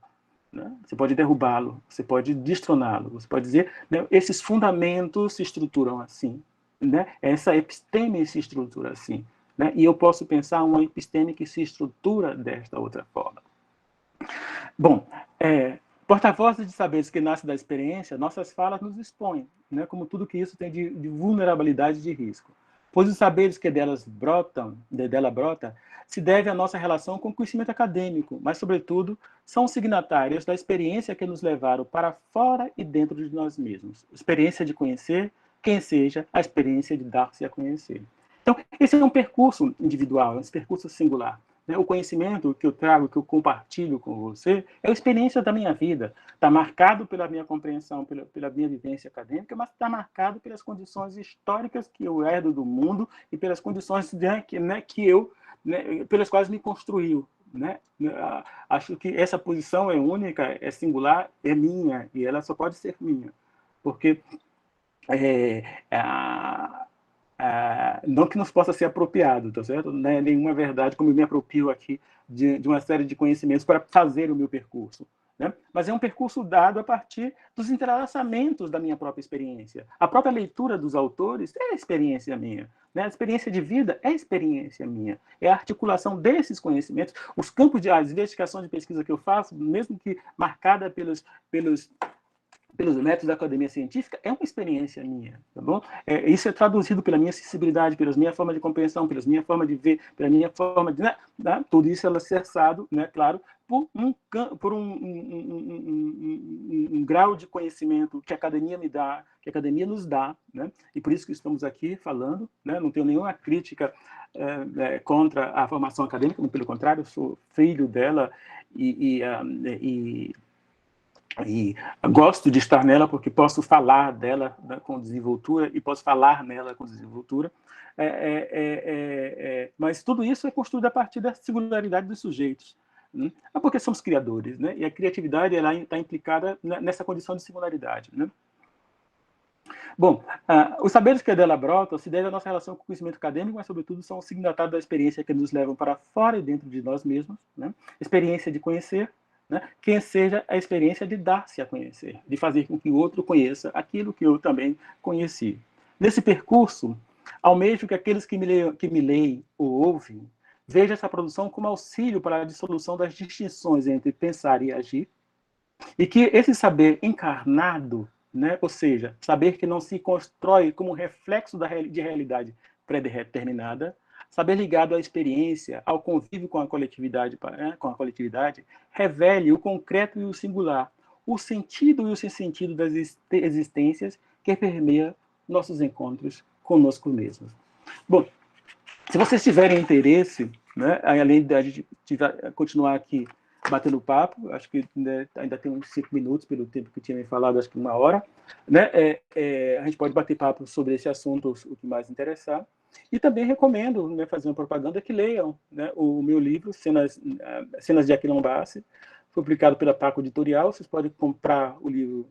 Speaker 3: né? Você pode derrubá-lo, você pode destroná-lo, você pode dizer, né, esses fundamentos se estruturam assim, né? Essa episteme se estrutura assim, né? E eu posso pensar uma episteme que se estrutura desta outra forma. Bom, porta-vozes de saberes que nascem da experiência, nossas falas nos expõem, né? Como tudo que isso tem de vulnerabilidade e de risco. Pois os saberes que dela brota se deve à nossa relação com o conhecimento acadêmico, mas, sobretudo, são signatários da experiência que nos levaram para fora e dentro de nós mesmos. Experiência de conhecer quem seja, a experiência de dar-se a conhecer. Então, esse é um percurso individual, é um percurso singular. O conhecimento que eu trago, que eu compartilho com você, é a experiência da minha vida. Está marcado pela minha compreensão, pela minha vivência acadêmica, mas está marcado pelas condições históricas que eu herdo do mundo e pelas condições, né, que eu, né, pelas quais me construiu. Né? Acho que essa posição é única, é singular, é minha, e ela só pode ser minha. Porque não que nos possa ser apropriado, tá certo? Não é nenhuma verdade como eu me aproprio aqui de uma série de conhecimentos para fazer o meu percurso, né? Mas é um percurso dado a partir dos entrelaçamentos da minha própria experiência. A própria leitura dos autores é experiência minha, né? A experiência de vida é experiência minha. É a articulação desses conhecimentos, os campos de as investigações de pesquisa que eu faço, mesmo que marcada pelos métodos da academia científica, é uma experiência minha, tá bom? Isso é traduzido pela minha sensibilidade, pela minha forma de compreensão, pela minha forma de ver, pela minha forma de... Né? Tudo isso é alicerçado, né, claro, por um grau de conhecimento que a academia me dá, que a academia nos dá, né? E por isso que estamos aqui falando, né? Não tenho nenhuma crítica contra a formação acadêmica, pelo contrário, eu sou filho dela e gosto de estar nela porque posso falar dela, né, com desenvoltura e posso falar nela com desenvoltura, mas tudo isso é construído a partir da singularidade dos sujeitos, né? Porque somos criadores, né? E a criatividade está implicada nessa condição de singularidade, né? Bom, os saberes que dela brotam se devem à nossa relação com o conhecimento acadêmico, mas, sobretudo, são signatários da experiência que nos levam para fora e dentro de nós mesmos, né? Experiência de conhecer, né? Quem seja a experiência de dar-se a conhecer, de fazer com que o outro conheça aquilo que eu também conheci. Nesse percurso, almejo que aqueles que me leem ou ouvem vejam essa produção como auxílio para a dissolução das distinções entre pensar e agir, e que esse saber encarnado, né? Ou seja, saber que não se constrói como reflexo de realidade pré-determinada, saber ligado à experiência, ao convívio com a coletividade, revele o concreto e o singular, o sentido e o sem sentido das existências que permeia nossos encontros conosco mesmos. Bom, se vocês tiverem interesse, né, além de a gente continuar aqui batendo papo, acho que ainda tem uns 5 minutos, pelo tempo que tinha me falado, acho que 1 hora, né, a gente pode bater papo sobre esse assunto, o que mais interessar. E também recomendo, né, fazer uma propaganda, que leiam, né, o meu livro, Cenas de Aquilombacy, publicado pela Paco Editorial. Vocês podem comprar o livro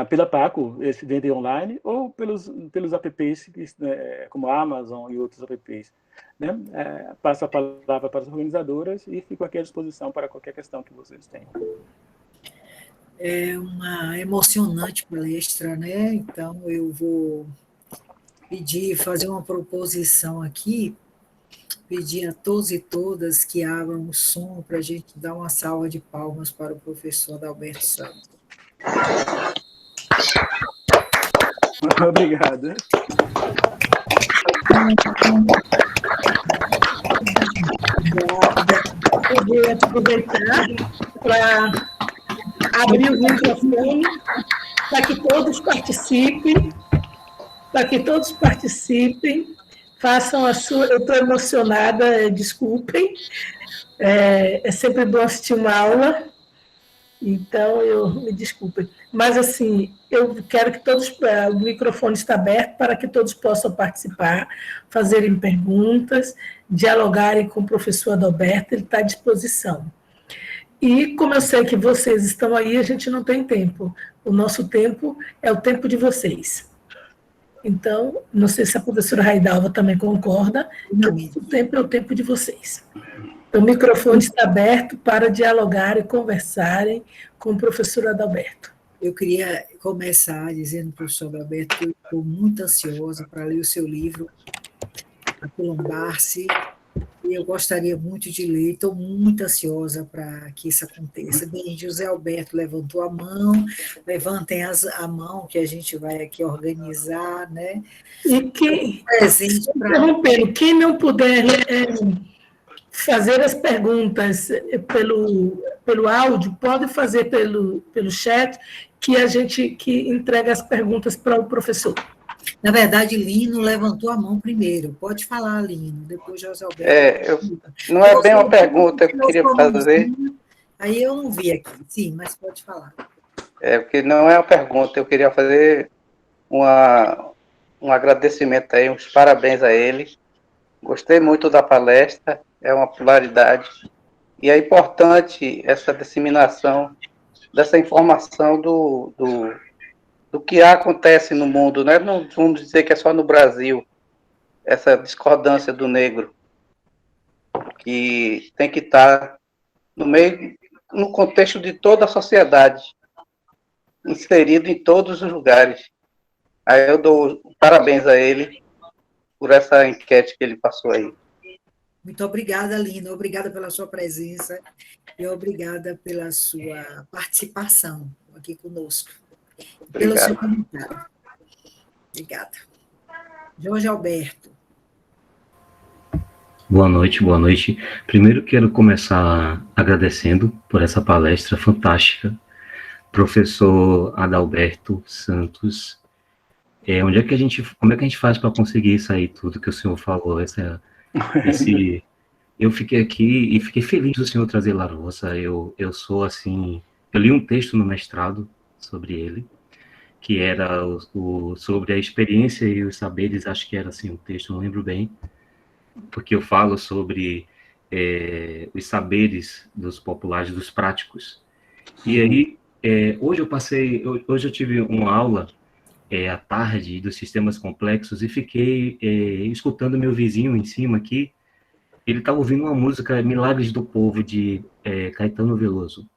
Speaker 3: pela Paco, esse vender online, ou pelos apps, como a Amazon e outros apps. Né? Passo a palavra para as organizadoras e fico aqui à disposição para qualquer questão que vocês tenham.
Speaker 1: É uma emocionante palestra, né? Então, eu vou fazer uma proposição aqui, pedir a todos e todas que abram o som para a gente dar uma salva de palmas para o professor Adalberto Santos.
Speaker 3: Obrigado.
Speaker 2: Eu vou aproveitar para abrir o microfone para que todos participem, Façam a sua... Eu estou emocionada, desculpem. É sempre bom assistir uma aula, então me desculpem. Mas, assim, eu quero que todos... O microfone está aberto para que todos possam participar, fazerem perguntas, dialogarem com o professor Adalberto, ele está à disposição. E, como eu sei que vocês estão aí, a gente não tem tempo. O nosso tempo é o tempo de vocês. Então, não sei se a professora Raidalva também concorda, que o tempo é o tempo de vocês. Então, o microfone está aberto para dialogarem, conversarem com o professor Adalberto.
Speaker 1: Eu queria começar dizendo, professor Adalberto, que eu estou muito ansiosa para ler o seu livro, Aquilombar-se, e eu gostaria muito de ler, estou muito ansiosa para que isso aconteça. Bem, José Alberto levantou a mão, levantem a mão que a gente vai aqui organizar, né?
Speaker 2: E interrompendo, quem não puder fazer as perguntas pelo áudio, pode fazer pelo chat, que a gente entrega as perguntas para o professor.
Speaker 1: Na verdade, Lino levantou a mão primeiro. Pode falar, Lino. Depois, José Alberto.
Speaker 4: Não é bem uma pergunta que eu queria fazer.
Speaker 1: Aí eu não vi aqui. Sim, mas pode falar.
Speaker 4: Porque não é uma pergunta. Eu queria fazer um agradecimento aí, uns parabéns a ele. Gostei muito da palestra. É uma pluralidade. E é importante essa disseminação dessa informação do que acontece no mundo, né? Não vamos dizer que é só no Brasil, essa discordância do negro, que tem que estar no contexto de toda a sociedade, inserido em todos os lugares. Aí eu dou parabéns a ele por essa enquete que ele passou aí.
Speaker 1: Muito obrigada, Lino. Obrigada pela sua presença e obrigada pela sua participação aqui conosco. Pelo seu comentário. Obrigada. Jorge Alberto.
Speaker 5: Boa noite, boa noite. Primeiro quero começar agradecendo por essa palestra fantástica. Professor Adalberto Santos, como é que a gente faz para conseguir isso aí, tudo que o senhor falou? Eu fiquei aqui e fiquei feliz do senhor trazer Larouça. Eu sou assim, eu li um texto no mestrado sobre ele, que era sobre a experiência e os saberes, acho que era assim o texto, não lembro bem, porque eu falo sobre os saberes dos populares, dos práticos. E aí, hoje eu tive uma aula à tarde dos sistemas complexos e fiquei escutando meu vizinho em cima aqui. Ele estava ouvindo uma música, Milagres do Povo, de Caetano Veloso.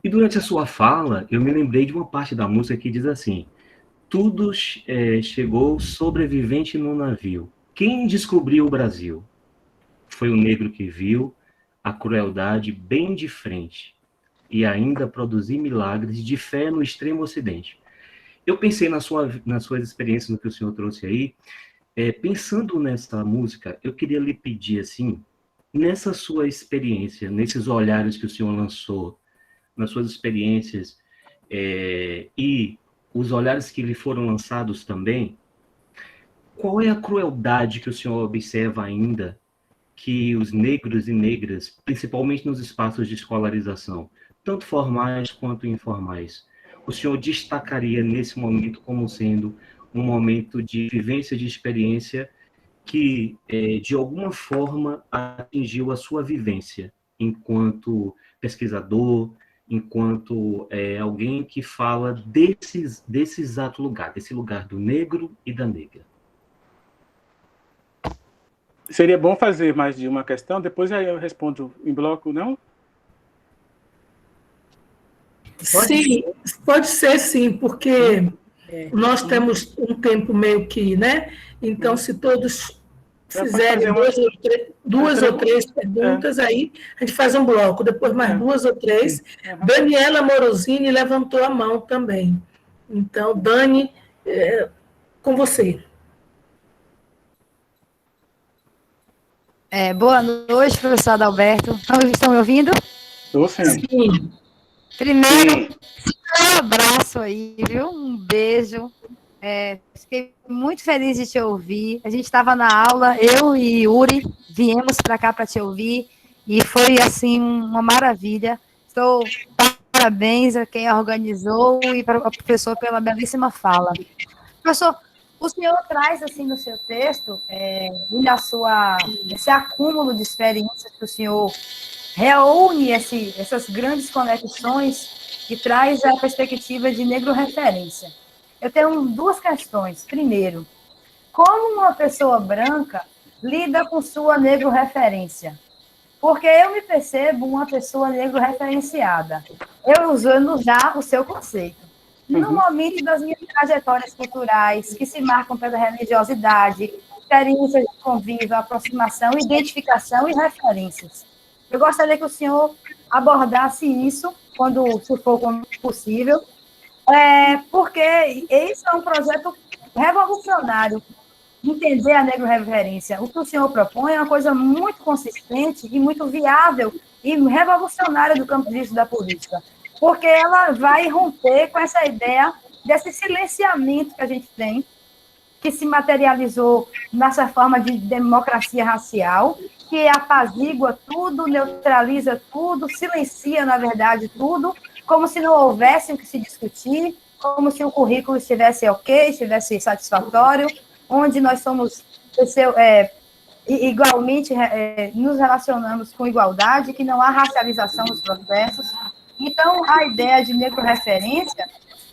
Speaker 5: E durante a sua fala, eu me lembrei de uma parte da música que diz assim: tudo chegou sobrevivente no navio. Quem descobriu o Brasil? Foi o negro que viu a crueldade bem de frente e ainda produzir milagres de fé no extremo ocidente. Eu pensei nas suas experiências, no que o senhor trouxe aí. Pensando nessa música, eu queria lhe pedir, assim, nessa sua experiência, nesses olhares que o senhor lançou, nas suas experiências, e os olhares que lhe foram lançados também, qual é a crueldade que o senhor observa ainda que os negros e negras, principalmente nos espaços de escolarização, tanto formais quanto informais, o senhor destacaria nesse momento como sendo um momento de vivência, de experiência que, de alguma forma, atingiu a sua vivência enquanto pesquisador, enquanto alguém que fala desse exato lugar, desse lugar do negro e da negra?
Speaker 3: Seria bom fazer mais de uma questão, depois aí eu respondo em bloco, não?
Speaker 2: Sim, pode ser sim, porque nós temos um tempo meio que, né? Então, se todos fizerem duas ou três perguntas, aí a gente faz um bloco, depois mais duas ou três. Daniela Morosini levantou a mão também. Então, Dani, com você.
Speaker 6: Boa noite, professor Adalberto. Estão me ouvindo?
Speaker 3: Estou sim.
Speaker 2: Sim.
Speaker 6: Primeiro, um abraço aí, viu? Um beijo. Fiquei muito feliz de te ouvir. A gente estava na aula, eu e Yuri viemos para cá para te ouvir e foi assim uma maravilha. Estou parabéns a quem organizou e para o professor pela belíssima fala. Professor, o senhor traz assim no seu texto esse acúmulo de experiências que o senhor reúne essas grandes conexões e traz a perspectiva de negro referência. Eu tenho duas questões. Primeiro, como uma pessoa branca lida com sua negro referência? Porque eu me percebo uma pessoa negro referenciada. Eu usando já o seu conceito. No momento das minhas trajetórias culturais, que se marcam pela religiosidade, experiências de convívio, aproximação, identificação e referências. Eu gostaria que o senhor abordasse isso, se for possível, porque esse é um projeto revolucionário, entender a negro-referência. O que o senhor propõe é uma coisa muito consistente e muito viável e revolucionária do campo de vista da política, porque ela vai romper com essa ideia desse silenciamento que a gente tem, que se materializou nessa forma de democracia racial, que apazigua tudo, neutraliza tudo, silencia, na verdade, tudo, como se não houvesse o que se discutir, como se o currículo estivesse ok, estivesse satisfatório, onde nós somos igualmente, nos relacionamos com igualdade, que não há racialização nos processos. Então, a ideia de negro-referência,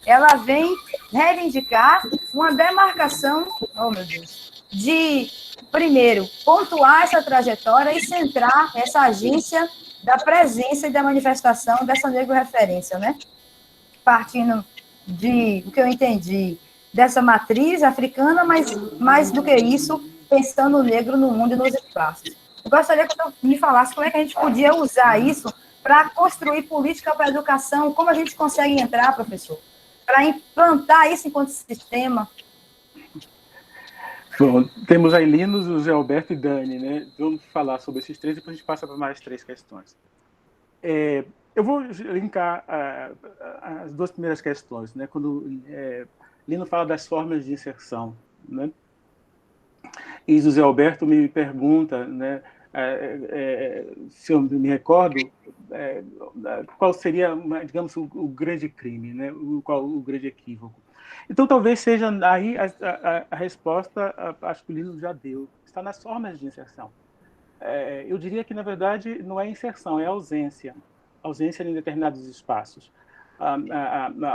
Speaker 6: ela vem reivindicar uma demarcação, oh meu Deus, de, primeiro, pontuar essa trajetória e centrar essa agência da presença e da manifestação dessa negro-referência, né? Partindo do que eu entendi, dessa matriz africana, mas mais do que isso, pensando o negro no mundo e nos espaços. Eu gostaria que você me falasse como é que a gente podia usar isso para construir política para a educação, como a gente consegue entrar, professor, para implantar isso enquanto sistema.
Speaker 3: Bom, temos aí Linus, José Alberto e Dani, né? Vamos falar sobre esses três e depois a gente passa para mais três questões. Eu vou linkar as duas primeiras questões, né? Quando Lino fala das formas de inserção, né? E José Alberto me pergunta, né? Se eu me recordo, qual seria, digamos, o grande crime, né? O grande equívoco. Então, talvez seja aí a resposta, acho que o Lino já deu, está nas formas de inserção. Eu diria que, na verdade, não é inserção, é ausência em determinados espaços.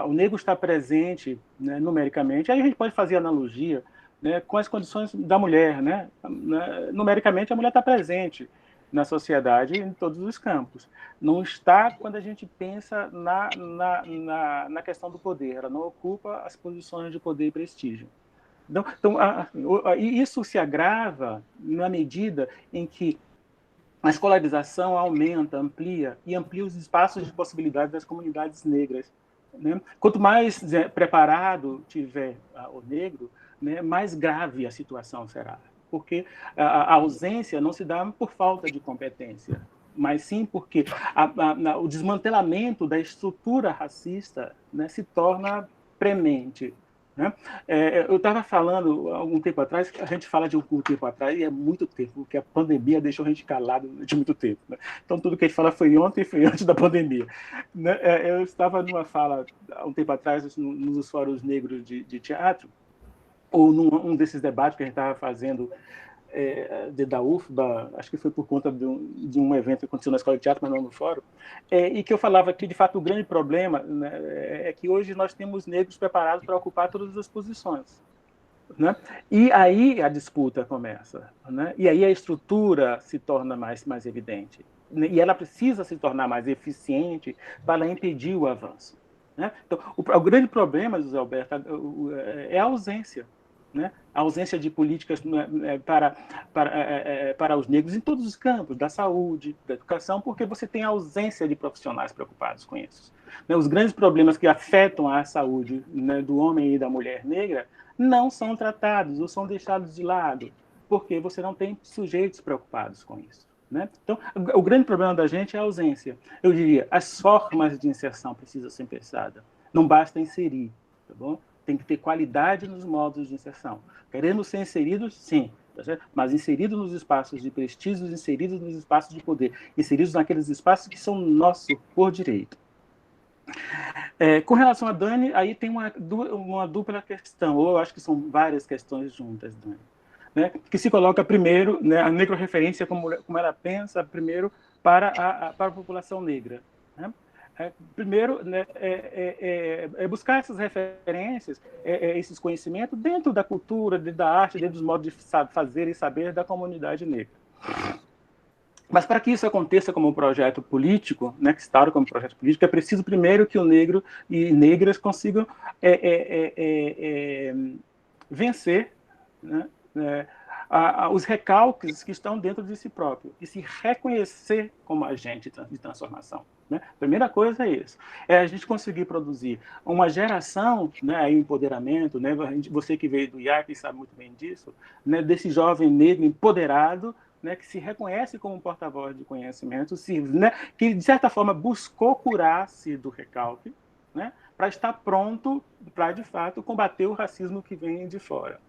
Speaker 3: O negro está presente, né, numericamente, aí a gente pode fazer analogia, né, com as condições da mulher, né? Numericamente, a mulher está presente na sociedade em todos os campos. Não está quando a gente pensa na questão do poder, ela não ocupa as posições de poder e prestígio. Então, isso se agrava na medida em que a escolarização aumenta, amplia os espaços de possibilidade das comunidades negras, né? Quanto mais preparado tiver o negro, né, mais grave a situação será, porque a ausência não se dá por falta de competência, mas sim porque o desmantelamento da estrutura racista, né, se torna premente. Né? Eu estava falando algum tempo atrás, a gente fala de um tempo atrás, e é muito tempo, porque a pandemia deixou a gente calado de muito tempo. Né? Então, tudo que a gente fala foi ontem e foi antes da pandemia. Né? Eu estava numa fala, há um tempo atrás, nos fóruns negros de teatro, ou num desses debates que a gente estava fazendo da UFBA, acho que foi por conta de um evento que aconteceu na Escola de Teatro, mas não no fórum, e que eu falava que, de fato, o grande problema, né, é que hoje nós temos negros preparados para ocupar todas as posições. Né? E aí a disputa começa. Né? E aí a estrutura se torna mais evidente. E ela precisa se tornar mais eficiente para impedir o avanço. Né? Então, o grande problema, José Alberto, é a ausência. Né? A ausência de políticas para os negros em todos os campos, da saúde, da educação, porque você tem a ausência de profissionais preocupados com isso. Né? Os grandes problemas que afetam a saúde, né, do homem e da mulher negra não são tratados ou são deixados de lado, porque você não tem sujeitos preocupados com isso. Né? Então, o grande problema da gente é a ausência. Eu diria, as formas de inserção precisam ser pensadas. Não basta inserir, tá bom? tem que ter qualidade nos modos de inserção. Queremos ser inseridos? Sim, tá certo? Mas inseridos nos espaços de prestígio, inseridos nos espaços de poder, inseridos naqueles espaços que são nossos por direito. Com relação a Dani, aí tem uma dupla questão, ou eu acho que são várias questões juntas, Dani, né? Que se coloca primeiro, né, a negrorreferência, como ela pensa primeiro para a população negra, né? Primeiro, né, buscar essas referências, esses conhecimentos dentro da cultura, dentro da arte, dentro dos modos de fazer e saber da comunidade negra. Mas para que isso aconteça como um projeto político, né, que está como um projeto político, é preciso primeiro que o negro e negras consigam vencer, né, os recalques que estão dentro de si próprio e se reconhecer como agente de transformação. Né? Primeira coisa é isso, é a gente conseguir produzir uma geração, né, empoderamento, né, você que veio do IAC sabe muito bem disso, né, desse jovem negro empoderado, né, que se reconhece como um porta-voz de conhecimento, né, que, de certa forma, buscou curar-se do recalque, né, para estar pronto para, de fato, combater o racismo que vem de fora.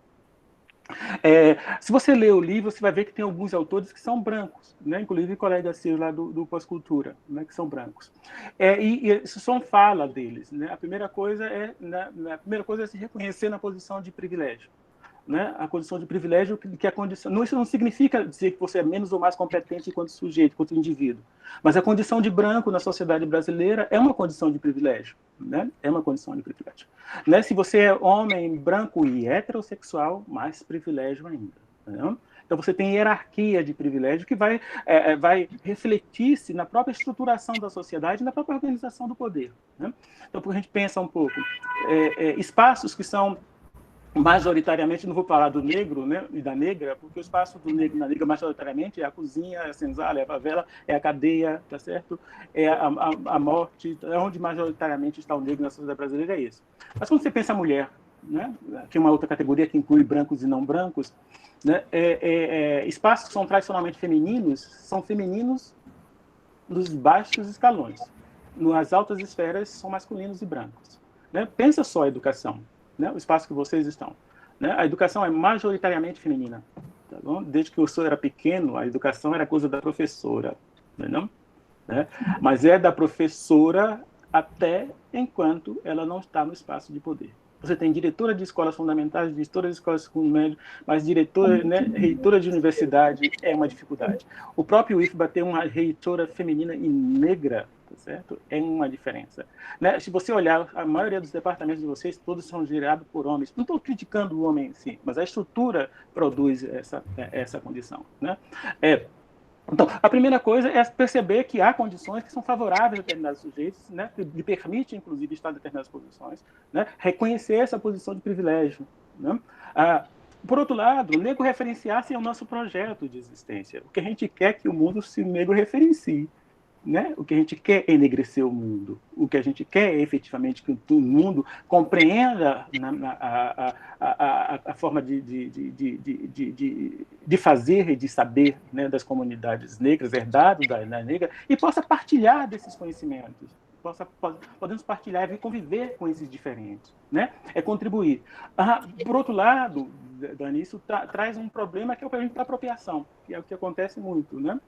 Speaker 3: Se você ler o livro, você vai ver que tem alguns autores que são brancos, né, inclusive colegas seus lá do Pós-Cultura, né, que são brancos. E isso só fala deles. Né? A primeira coisa é se reconhecer na posição de privilégio. Né, a condição de privilégio, que a condição, isso não significa dizer que você é menos ou mais competente enquanto sujeito, enquanto indivíduo, mas a condição de branco na sociedade brasileira é uma condição de privilégio, né? É uma condição de privilégio. Né? Se você é homem, branco e heterossexual, mais privilégio ainda. Né? Então você tem hierarquia de privilégio que vai refletir-se na própria estruturação da sociedade e na própria organização do poder. Né? Então, por a gente pensa um pouco, espaços que são majoritariamente, não vou falar do negro, né, e da negra, porque o espaço do negro e da negra majoritariamente é a cozinha, é a senzala, é a favela, é a cadeia, tá certo? É a morte, é onde majoritariamente está o negro na sociedade brasileira, é isso. Mas quando você pensa a mulher, né, que é uma outra categoria que inclui brancos e não brancos, né, espaços que são tradicionalmente femininos, são femininos nos baixos escalões. Nas altas esferas são masculinos e brancos. Né? Pensa só a educação. Né, o espaço que vocês estão. Né? A educação é majoritariamente feminina. Tá bom? Desde que o senhor era pequeno, a educação era coisa da professora. Não? Né? Mas é da professora até enquanto ela não está no espaço de poder. Você tem diretora de escolas fundamentais, diretora de escolas de segundo médio, mas diretora, né, reitora de universidade é uma dificuldade. O próprio IFBA tem uma reitora feminina e negra, certo? É uma diferença. Né? Se você olhar, a maioria dos departamentos de vocês, todos são gerados por homens. Não estou criticando o homem em si, mas a estrutura produz essa condição. Né? Então, a primeira coisa é perceber que há condições que são favoráveis a determinados sujeitos, né? Que lhe permite, inclusive, estar em determinadas posições, né? Reconhecer essa posição de privilégio. Né? Por outro lado, o negro referenciar-se é o nosso projeto de existência. O que a gente quer é que o mundo se negro referencie. Né? O que a gente quer é enegrecer o mundo. O que a gente quer é efetivamente que o mundo compreenda a forma de fazer e de saber, né, das comunidades negras, herdado da negra, e possa partilhar desses conhecimentos. Podemos partilhar e conviver com esses diferentes. Né? É contribuir. Por outro lado, Dani, isso traz um problema que é o problema da apropriação, que é o que acontece muito, né?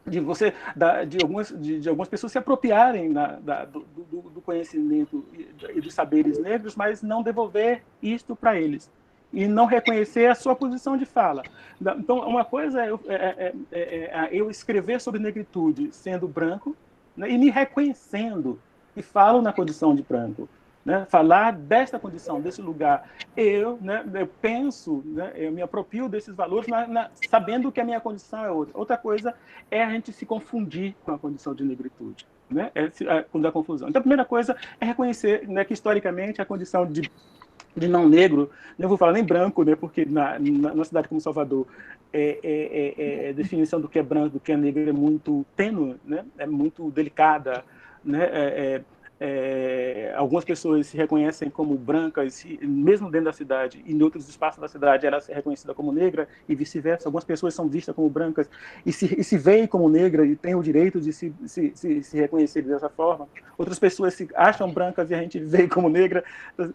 Speaker 3: De algumas pessoas se apropriarem do conhecimento e dos saberes negros, mas não devolver isto para eles e não reconhecer a sua posição de fala. Então, uma coisa é eu escrever sobre negritude sendo branco, né, e me reconhecendo e falo na condição de branco. Né, falar desta condição, desse lugar, eu penso, né, eu me aproprio desses valores, sabendo que a minha condição é outra. Outra coisa é a gente se confundir com a condição de negritude, né, quando há confusão. Então, a primeira coisa é reconhecer, né, que, historicamente, a condição de não negro, não vou falar nem branco, né, porque numa cidade como Salvador, a definição do que é branco, do que é negro é muito tênue, né, é muito delicada, né, algumas pessoas se reconhecem como brancas, mesmo dentro da cidade, e em outros espaços da cidade ela é reconhecida como negra, e vice-versa. Algumas pessoas são vistas como brancas e se veem como negra e têm o direito de se reconhecer dessa forma. Outras pessoas se acham brancas e a gente vê como negra.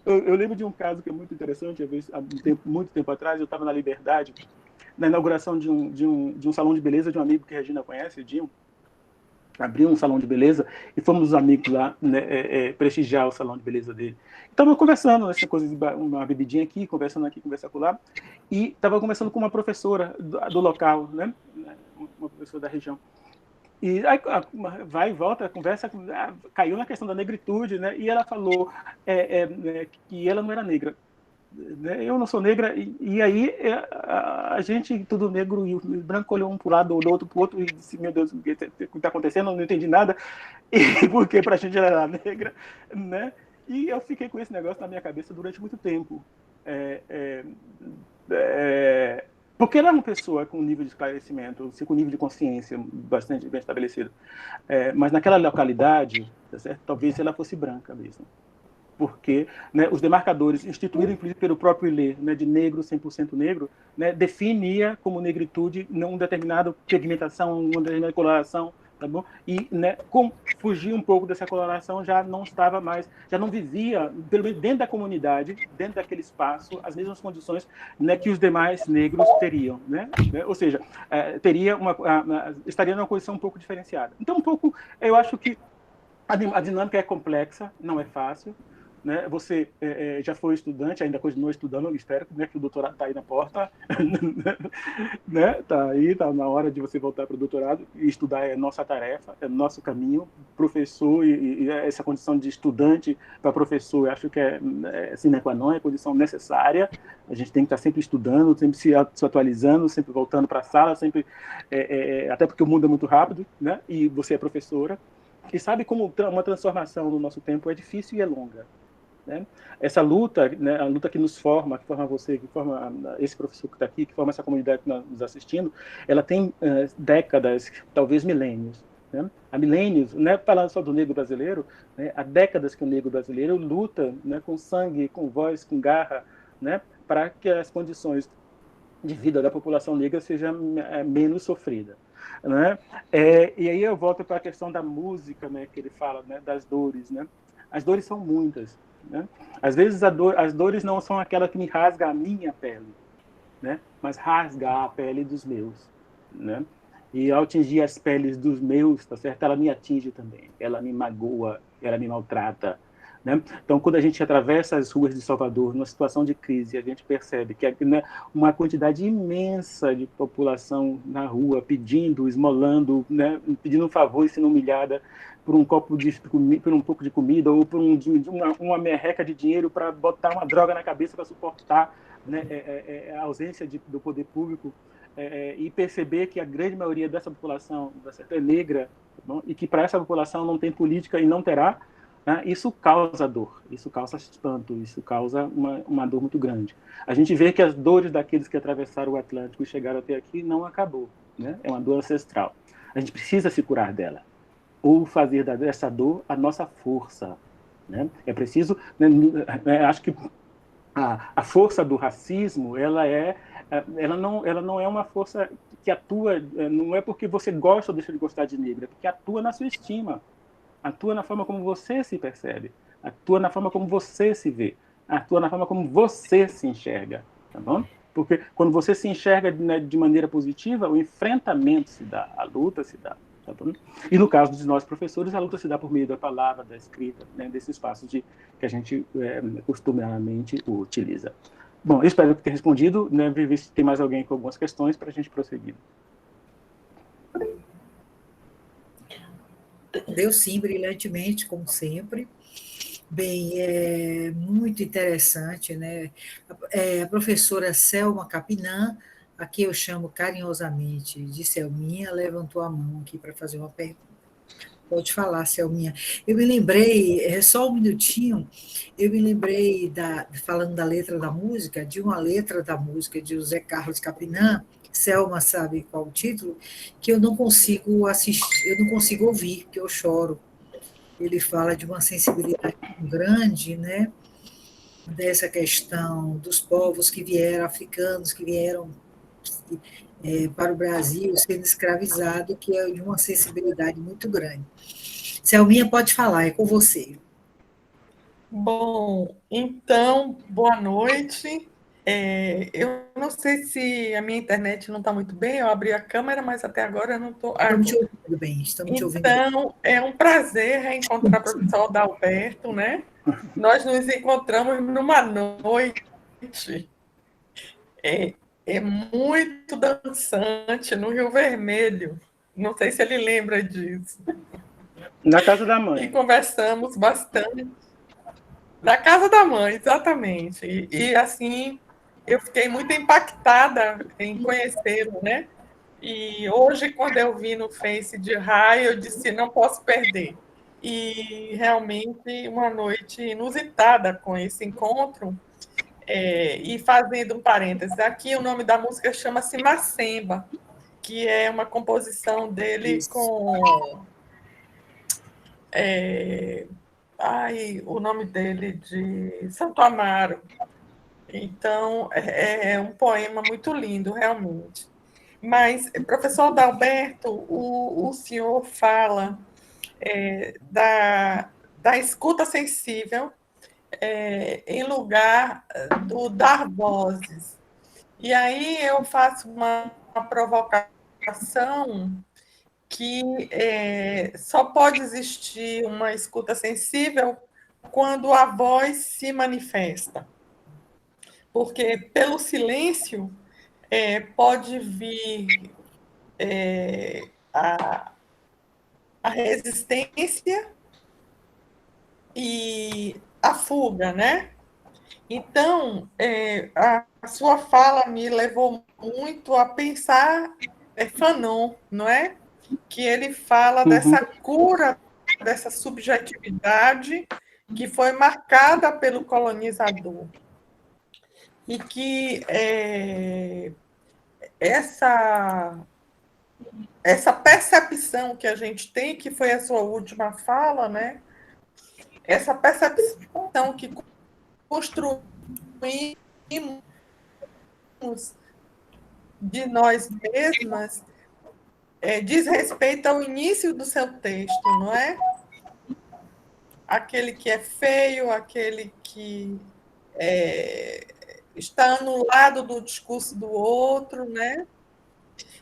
Speaker 3: Eu lembro de um caso que é muito interessante. Há muito tempo atrás, eu estava na Liberdade, na inauguração de um salão de beleza de um amigo que a Regina conhece, o Dinho. Abriu um salão de beleza e fomos os amigos lá, né, prestigiar o salão de beleza dele. Estava conversando, essa coisa de uma bebidinha aqui, conversando lá, e estava conversando com uma professora do local, né, uma professora da região. E aí vai e volta, a conversa caiu na questão da negritude, né, e ela falou que ela não era negra. Eu não sou negra, e aí a gente, tudo negro, e o branco olhou um para o lado, olhou outro para o outro, e disse, meu Deus, o que está acontecendo? Eu não entendi nada, e porque para a gente ela era negra, né? E eu fiquei com esse negócio na minha cabeça durante muito tempo. Porque ela é uma pessoa com nível de esclarecimento, com nível de consciência bastante bem estabelecido. Mas naquela localidade, tá certo? Talvez ela fosse branca mesmo. Porque, né, os demarcadores instituídos, inclusive pelo próprio Ilê, né, de negro, 100% negro, né, definia como negritude uma determinada pigmentação, uma determinada coloração, tá bom? E, né, fugir um pouco dessa coloração, já não estava mais, já não vivia, pelo menos dentro da comunidade, dentro daquele espaço, as mesmas condições, né, que os demais negros teriam, né? Ou seja, estaria numa condição um pouco diferenciada. Então, eu acho que a dinâmica é complexa, não é fácil. Né? Você já foi estudante, ainda continua estudando, eu espero, né, que o doutorado está aí na porta, né? Está na hora de você voltar para o doutorado, e estudar é nossa tarefa, é nosso caminho. Professor e essa condição de estudante para professor, eu acho que é sine qua non, é condição necessária. A gente tem que estar sempre estudando, sempre se atualizando, sempre voltando para a sala, sempre, até porque o mundo é muito rápido, né? E você é professora, e sabe como uma transformação no nosso tempo é difícil e é longa. Né? Essa luta, né, a luta que nos forma, que forma você, que forma esse professor que está aqui, que forma essa comunidade que está nos assistindo, ela tem décadas, talvez milênios. Né? Há milênios, né, falando só do negro brasileiro, né, há décadas que o negro brasileiro luta, né, com sangue, com voz, com garra, né, para que as condições de vida da população negra seja menos sofrida. Né? E aí eu volto para a questão da música, né, que ele fala, né, das dores. Né? As dores são muitas. Né? Às vezes as dores não são aquelas que me rasgam a minha pele, né? Mas rasga a pele dos meus. Né? E ao atingir as peles dos meus, tá certo? Ela me atinge também, ela me magoa, ela me maltrata. Né? Então, quando a gente atravessa as ruas de Salvador, numa situação de crise, a gente percebe que né, uma quantidade imensa de população na rua pedindo, esmolando, né, pedindo um favor e sendo humilhada por um pouco de comida ou por uma merreca de dinheiro para botar uma droga na cabeça para suportar, né, a ausência do poder público, e perceber que a grande maioria dessa população é negra, tá, e que para essa população não tem política e não terá. Isso causa dor, isso causa espanto, isso causa uma dor muito grande. A gente vê que as dores daqueles que atravessaram o Atlântico e chegaram até aqui não acabou, né? É uma dor ancestral. A gente precisa se curar dela, ou fazer dessa dor a nossa força. Né? É preciso, né, acho que a força do racismo, ela não é uma força que atua, não é porque você gosta ou deixa de gostar de negro, é porque atua na sua estima. Atua na forma como você se percebe, atua na forma como você se vê, atua na forma como você se enxerga, tá bom? Porque quando você se enxerga, né, de maneira positiva, o enfrentamento se dá, a luta se dá, tá bom? E no caso de nós professores, a luta se dá por meio da palavra, da escrita, né, desse espaço que a gente costumeiramente utiliza. Bom, eu espero ter respondido, né, ver se tem mais alguém com algumas questões para a gente prosseguir.
Speaker 1: Deu sim, brilhantemente, como sempre. Bem, é muito interessante, né? A professora Selma Capinã, a que eu chamo carinhosamente de Selminha, levantou a mão aqui para fazer uma pergunta. Pode falar, Selminha. Eu me lembrei, só um minutinho, eu me lembrei, falando da letra da música, de uma letra da música de José Carlos Capinã, Selma sabe qual o título, que eu não consigo assistir, eu não consigo ouvir, porque eu choro. ele fala de uma sensibilidade grande, né, dessa questão dos povos que vieram, africanos que vieram para o Brasil sendo escravizados, que é de uma sensibilidade muito grande. Selminha, pode falar, é com você.
Speaker 7: Bom, então, boa noite. Eu não sei se a minha internet não está muito bem, eu abri a câmera, mas até agora eu não estou.
Speaker 1: Estamos te ouvindo bem, estamos te ouvindo bem.
Speaker 7: Então, é um prazer reencontrar o professor Adalberto, né? Nós nos encontramos numa noite muito dançante no Rio Vermelho. Não sei se ele lembra disso.
Speaker 3: Na casa da mãe.
Speaker 7: E conversamos bastante. Na casa da mãe, exatamente. E assim, eu fiquei muito impactada em conhecê-lo, né? E hoje, quando eu vi no Face de Rai, eu disse, não posso perder. E realmente uma noite inusitada com esse encontro. E fazendo um parênteses, aqui o nome da música chama-se Macemba, que é uma composição dele com... o nome dele de Santo Amaro. Então, é um poema muito lindo, realmente. Mas, professor Adalberto, o senhor fala da escuta sensível em lugar do dar vozes. E aí eu faço uma provocação que só pode existir uma escuta sensível quando a voz se manifesta. Porque pelo silêncio pode vir a resistência e a fuga, né? Então, a sua fala me levou muito a pensar Fanon, não é? Que ele fala dessa cura, dessa subjetividade que foi marcada pelo colonizador. E que essa percepção que a gente tem, que foi a sua última fala, né? Essa percepção que construímos de nós mesmas diz respeito ao início do seu texto, não é? Aquele que é feio, aquele que está anulado do discurso do outro, né?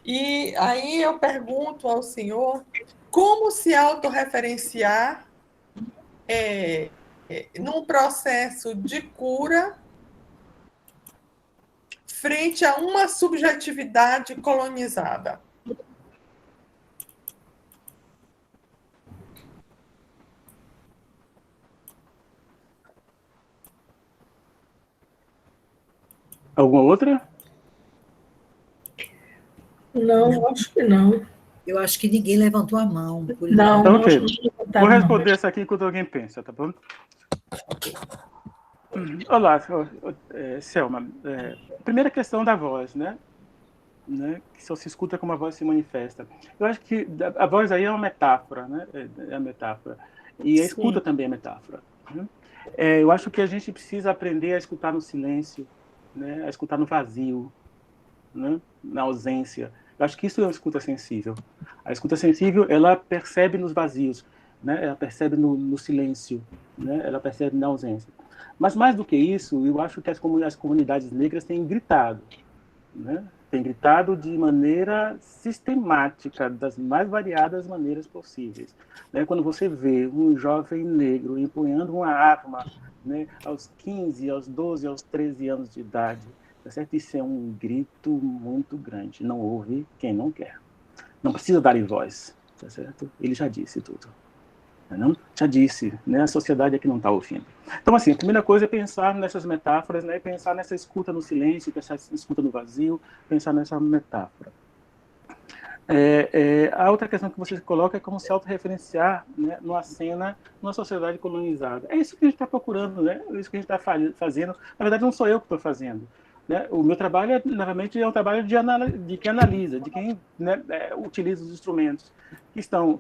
Speaker 7: E aí eu pergunto ao senhor como se autorreferenciar num processo de cura frente a uma subjetividade colonizada.
Speaker 3: Alguma outra?
Speaker 2: Não, acho que não.
Speaker 1: Eu acho que ninguém levantou a mão.
Speaker 2: Não,
Speaker 3: Então, ok. Vou
Speaker 2: não.
Speaker 3: responder essa aqui enquanto alguém pensa, tá bom? Olá, Selma. Primeira questão da voz, né? Que só se escuta como a voz se manifesta. Eu acho que a voz aí é uma metáfora, né? É a metáfora. E a escuta também é metáfora. Né? Eu acho que a gente precisa aprender a escutar no silêncio, né? A escutar no vazio, né? Na ausência. Eu acho que isso é uma escuta sensível. A escuta sensível, ela percebe nos vazios, né? Ela percebe no silêncio, né? Ela percebe na ausência. Mas mais do que isso, eu acho que as comunidades negras têm gritado, né? Têm gritado de maneira sistemática, das mais variadas maneiras possíveis. Né? Quando você vê um jovem negro empunhando uma arma, né, aos 15, aos 12, aos 13 anos de idade, tá certo? Isso é um grito muito grande. Não ouve quem não quer. Não precisa dar em voz, tá certo? Ele já disse tudo. Não? Já disse, né? A sociedade é que não está ouvindo. Então, assim, a primeira coisa é pensar nessas metáforas, né? Pensar nessa escuta no silêncio, pensar nessa escuta no vazio, pensar nessa metáfora. A outra questão que você coloca é como se autorreferenciar, né, numa cena, numa sociedade colonizada. É isso que a gente está procurando, né? É isso que a gente está fazendo. Na verdade, não sou eu que estou fazendo. né? O meu trabalho, novamente, é um trabalho de quem analisa, de quem, né, utiliza os instrumentos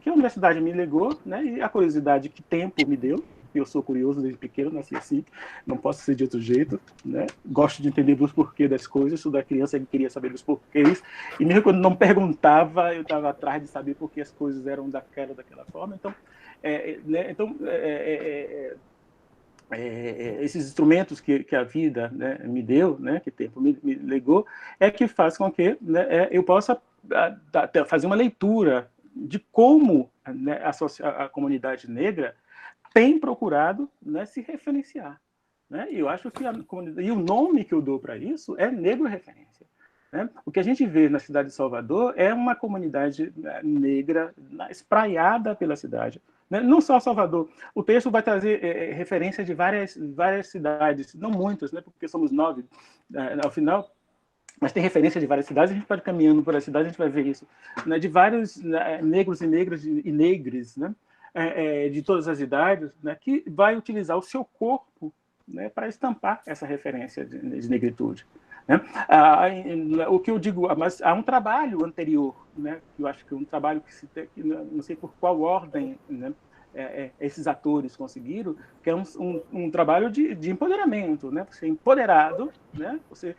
Speaker 3: que a universidade me legou, né, e a curiosidade que tempo me deu. Eu sou curioso desde pequeno, nasci assim, não posso ser de outro jeito, né? Gosto de entender os porquês das coisas, sou da criança que queria saber dos porquês, e mesmo quando não perguntava, eu estava atrás de saber por que as coisas eram daquela forma. Então, né, esses instrumentos que a vida, né, me deu, né, que o tempo me legou, é que faz com que, né, eu possa fazer uma leitura de como, né, a comunidade negra tem procurado, né, se referenciar. Né? E eu acho que e o nome que eu dou para isso é negro referência. Né? O que a gente vê na cidade de Salvador é uma comunidade negra espraiada pela cidade. Né? Não só Salvador. O texto vai trazer referência de várias cidades, não muitas, né? Porque somos 9 ao final, mas tem referência de várias cidades. A gente pode caminhando por a cidade, a gente vai ver isso, né? De vários negros e negras e negres, né? De todas as idades, né? Que vai utilizar o seu corpo, né, para estampar essa referência de negritude. Né? O que eu digo, mas há um trabalho anterior, né, que eu acho que é um trabalho que não sei por qual ordem, né, esses atores conseguiram, que é um trabalho de empoderamento, né? Você é empoderado, né? Você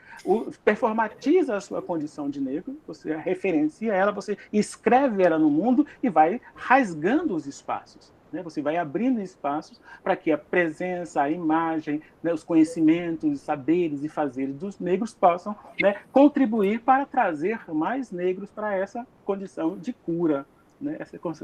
Speaker 3: performatiza a sua condição de negro, você referencia ela, você escreve ela no mundo e vai rasgando os espaços. Né? Você vai abrindo espaços para que a presença, a imagem, né, os conhecimentos, os saberes e fazeres dos negros possam, né, contribuir para trazer mais negros para essa condição de cura, né,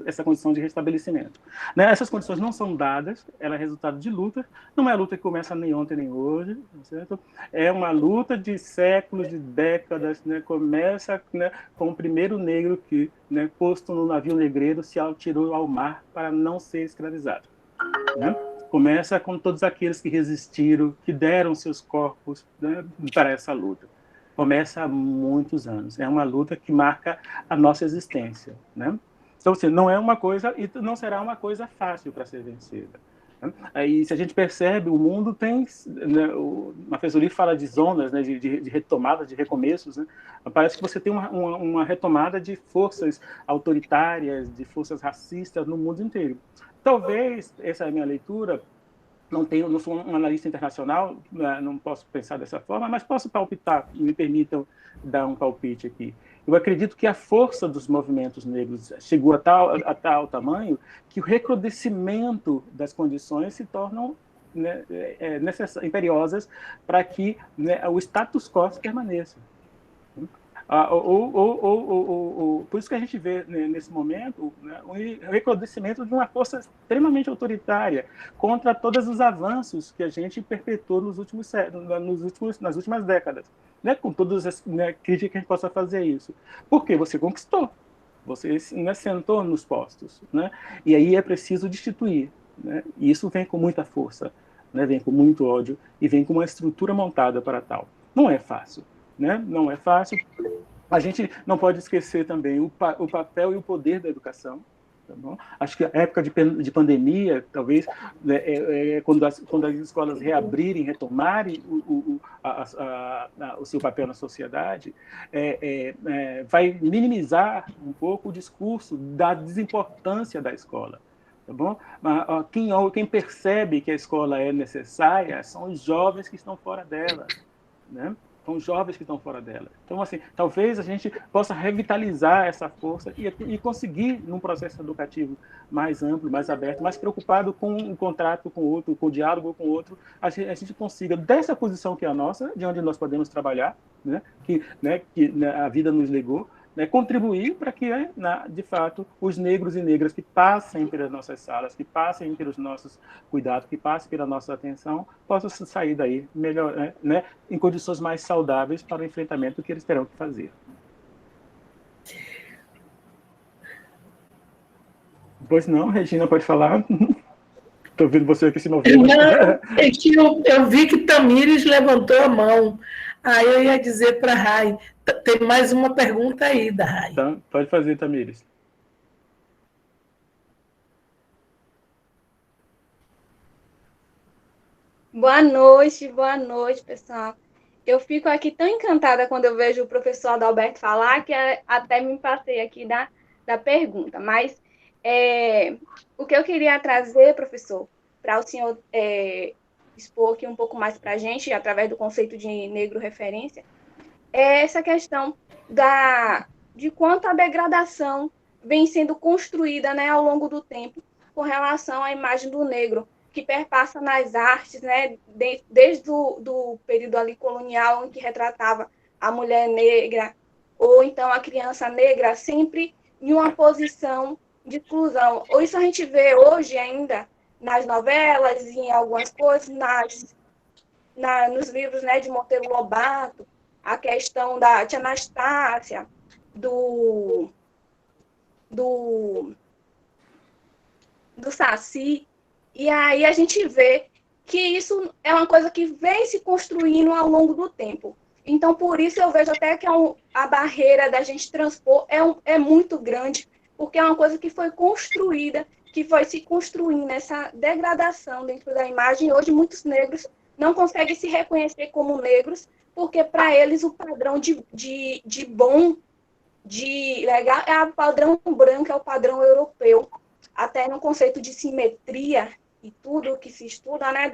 Speaker 3: essa condição de restabelecimento. Né? Essas condições não são dadas, ela é resultado de luta, não é luta que começa nem ontem nem hoje, certo? É uma luta de séculos, de décadas, né? Começa, né, com o primeiro negro que, né, posto no navio negreiro, se atirou ao mar para não ser escravizado. Né? Começa com todos aqueles que resistiram, que deram seus corpos, né, para essa luta. Começa há muitos anos, é uma luta que marca a nossa existência, né? Então, assim, não é uma coisa, e não será uma coisa fácil para ser vencida. Né? Aí, se a gente percebe, o mundo tem, né, o Mafezoli fala de zonas, né, de retomada, de recomeços, né? Parece que você tem uma retomada de forças autoritárias, de forças racistas no mundo inteiro. Talvez, essa é a minha leitura, não sou um analista internacional, não posso pensar dessa forma, mas posso palpitar, me permitam dar um palpite aqui. Eu acredito que a força dos movimentos negros chegou a tal tamanho que o recrudescimento das condições se tornam, né, imperiosas para que, né, o status quo permaneça. Por isso que a gente vê, né, nesse momento, né, o recrudescimento de uma força extremamente autoritária contra todos os avanços que a gente perpetuou nas últimas décadas, né, com todas as, né, críticas que a gente possa fazer a isso. Porque você conquistou, você, né, sentou nos postos, né, e aí é preciso destituir. Né, e isso vem com muita força, né, vem com muito ódio e vem com uma estrutura montada para tal. Não é fácil. Né? Não é fácil. A gente não pode esquecer também o papel e o poder da educação. Tá bom? Acho que a época de pandemia, talvez, né, quando as escolas reabrirem, retomarem o seu papel na sociedade, vai minimizar um pouco o discurso da desimportância da escola. Tá bom? Quem percebe que a escola é necessária são os jovens que estão fora dela. Né? São jovens que estão fora dela. Então, assim, talvez a gente possa revitalizar essa força e conseguir, num processo educativo mais amplo, mais aberto, mais preocupado com o contrato com o outro, com o diálogo com o outro, a gente consiga, dessa posição que é a nossa, de onde nós podemos trabalhar, né, que a vida nos legou, né, contribuir para que, de fato, os negros e negras que passem pelas nossas salas, que passem pelos nossos cuidados, que passem pela nossa atenção, possam sair daí melhor, né, em condições mais saudáveis para o enfrentamento que eles terão que fazer. Pois não, Regina, pode falar. Estou vendo você aqui se movendo.
Speaker 2: Não, é que eu vi que Tamires levantou a mão. Aí eu ia dizer para a Rai, tem mais uma pergunta aí da Rai.
Speaker 3: Então, pode fazer, Tamires.
Speaker 8: Boa noite, pessoal. Eu fico aqui tão encantada quando eu vejo o professor Adalberto falar que até me passei aqui da pergunta. Mas o que eu queria trazer, professor, para o senhor expor aqui um pouco mais para a gente, através do conceito de negro referência, é essa questão de quanto a degradação vem sendo construída, né, ao longo do tempo com relação à imagem do negro, que perpassa nas artes, né, desde do período ali colonial, em que retratava a mulher negra, ou então a criança negra, sempre em uma posição de exclusão. Ou isso a gente vê hoje ainda nas novelas, em algumas coisas, nos livros, né, de Monteiro Lobato, a questão da tia Anastácia, do Saci, e aí a gente vê que isso é uma coisa que vem se construindo ao longo do tempo. Então, por isso eu vejo até que a barreira da gente transpor é muito grande, porque é uma coisa que foi construída, que foi se construindo essa degradação dentro da imagem. Hoje, muitos negros não conseguem se reconhecer como negros, porque para eles o padrão de bom, de legal, é o padrão branco, é o padrão europeu. Até no conceito de simetria e tudo que se estuda, né,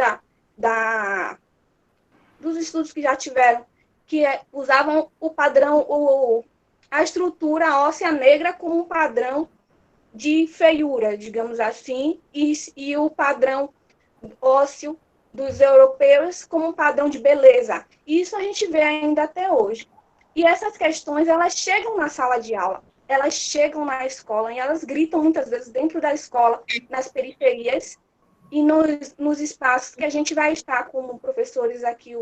Speaker 8: dos estudos que já tiveram, que usavam o padrão, a estrutura óssea negra como um padrão de feiura, digamos assim, e o padrão ósseo dos europeus como um padrão de beleza. E isso a gente vê ainda até hoje. E essas questões, elas chegam na sala de aula, elas chegam na escola e elas gritam muitas vezes dentro da escola, nas periferias e nos espaços que a gente vai estar como professores aqui,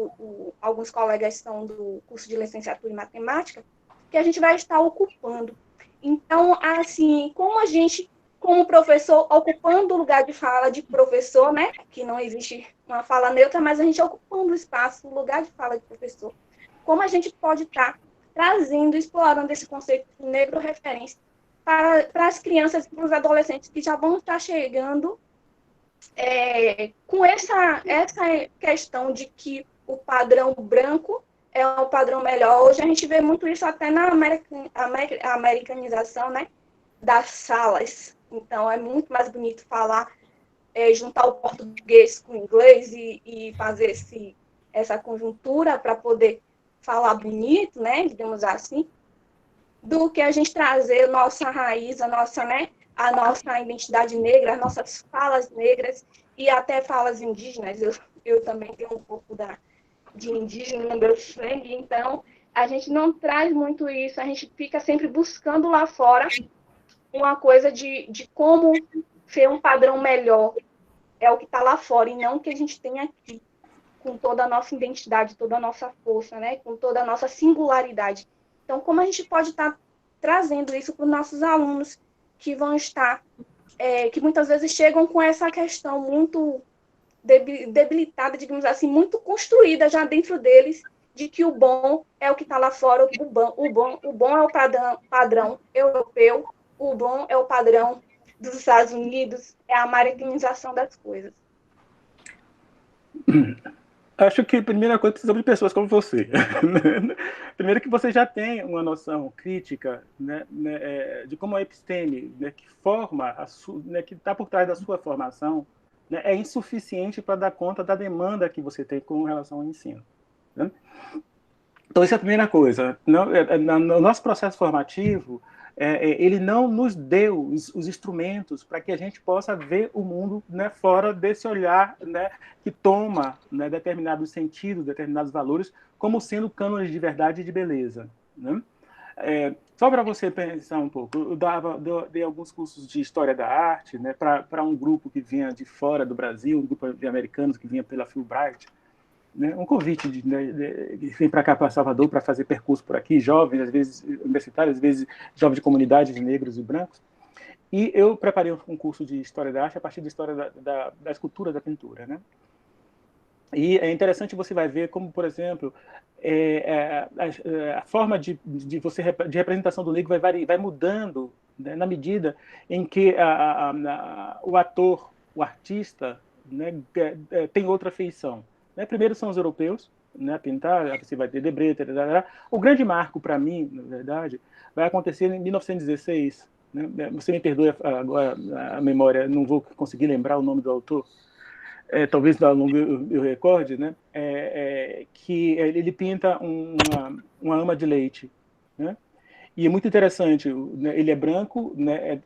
Speaker 8: alguns colegas são do curso de licenciatura em matemática, que a gente vai estar ocupando. Então, assim, como a gente, como professor, ocupando o lugar de fala de professor, né, que não existe uma fala neutra, mas a gente ocupando o espaço, o lugar de fala de professor, como a gente pode estar trazendo, explorando esse conceito de negro referência para as crianças e para os adolescentes que já vão estar chegando com essa questão de que o padrão branco é um padrão melhor. Hoje a gente vê muito isso até na americanização, né, das salas. Então, é muito mais bonito falar, juntar o português com o inglês e fazer essa conjuntura para poder falar bonito, né, digamos assim, do que a gente trazer nossa raiz, a nossa identidade negra, as nossas falas negras e até falas indígenas. Eu também tenho um pouco de indígena no meu sangue, então a gente não traz muito isso, a gente fica sempre buscando lá fora uma coisa de como ser um padrão melhor, é o que está lá fora e não o que a gente tem aqui, com toda a nossa identidade, toda a nossa força, né? Com toda a nossa singularidade. Então, como a gente pode estar trazendo isso para os nossos alunos que vão estar, que muitas vezes chegam com essa questão muito debilitada, digamos assim, muito construída já dentro deles, de que o bom é o que está lá fora, o bom é o padrão europeu, o bom é o padrão dos Estados Unidos, é a americanização das coisas.
Speaker 3: Acho que a primeira coisa precisa de pessoas como você. Primeiro que você já tem uma noção crítica, né, de como a episteme, né, que forma, né, que está por trás da sua formação, né, é insuficiente para dar conta da demanda que você tem com relação ao ensino. Né? Então, essa é a primeira coisa. No nosso processo formativo, ele não nos deu os instrumentos para que a gente possa ver o mundo, né, fora desse olhar, né, que toma, né, determinados sentidos, determinados valores, como sendo cânones de verdade e de beleza. Né? Só para você pensar um pouco, eu dei alguns cursos de História da Arte, né, para um grupo que vinha de fora do Brasil, um grupo de americanos que vinha pela Fulbright, né, um convite de vir para cá, para Salvador, para fazer percurso por aqui, jovens, às vezes universitários, às vezes jovens de comunidades negros e brancos. E eu preparei um curso de História da Arte a partir da história da escultura, da pintura. Né? E é interessante, você vai ver como, por exemplo, a forma de representação do negro vai mudando, né, na medida em que o ator, o artista, né, tem outra feição. Primeiro são os europeus, né, pintar, você vai ter Debré, o grande marco para mim, na verdade, vai acontecer em 1916, né? Você me perdoe agora a memória, não vou conseguir lembrar o nome do autor, talvez ao longo eu recorde, né? Que ele pinta uma ama de leite, né? E é muito interessante, né? Ele é branco, né?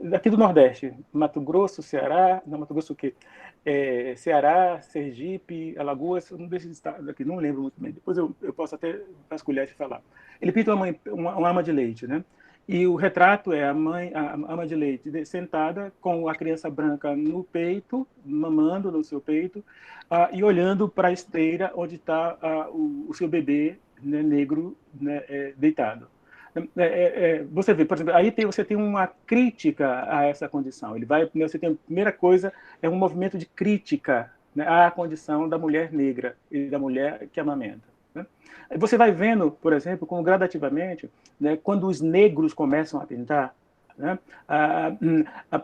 Speaker 3: Daqui do Nordeste, Mato Grosso, Ceará, não, Mato Grosso o quê? Ceará, Sergipe, Alagoas, um desses estados aqui, não lembro muito bem, depois eu posso até vasculhar e falar. Ele pinta uma ama de leite, né? E o retrato é a ama de leite sentada com a criança branca no peito, mamando no seu peito, e olhando para a esteira onde está o seu bebê, né, negro, né, deitado. Você vê, por exemplo, aí você tem uma crítica a essa condição. Você tem a primeira coisa, é um movimento de crítica, né, à condição da mulher negra e da mulher que amamenta. Né? Você vai vendo, por exemplo, como gradativamente, né, quando os negros começam a pintar, né,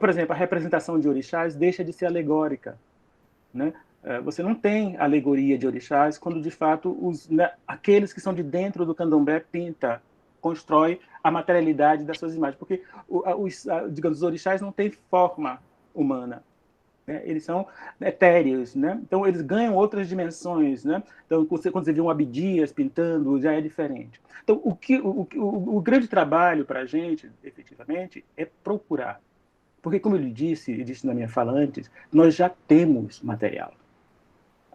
Speaker 3: por exemplo, a representação de orixás deixa de ser alegórica. Né? Você não tem alegoria de orixás quando, de fato, aqueles que são de dentro do candomblé constrói a materialidade das suas imagens, porque digamos, os orixás não têm forma humana, né? Eles são etéreos, né? Então eles ganham outras dimensões, né? Então quando você vê um Abdias pintando, já é diferente. Então o grande trabalho para a gente, efetivamente, é procurar, porque como eu disse na minha fala antes, nós já temos material,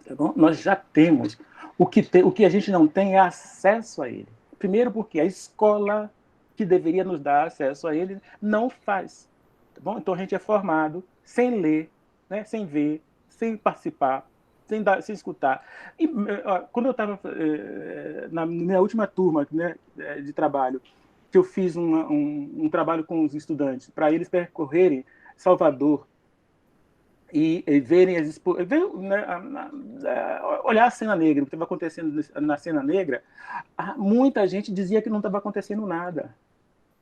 Speaker 3: tá bom? Nós já temos. O que a gente não tem é acesso a ele. Primeiro porque a escola que deveria nos dar acesso a ele não faz. Tá bom? Então a gente é formado sem ler, né, sem ver, sem participar, sem escutar. E quando eu estava na minha última turma, né, de trabalho, que eu fiz um trabalho com os estudantes, para eles percorrerem Salvador e verem olhar a cena negra, o que estava acontecendo na cena negra, muita gente dizia que não estava acontecendo nada.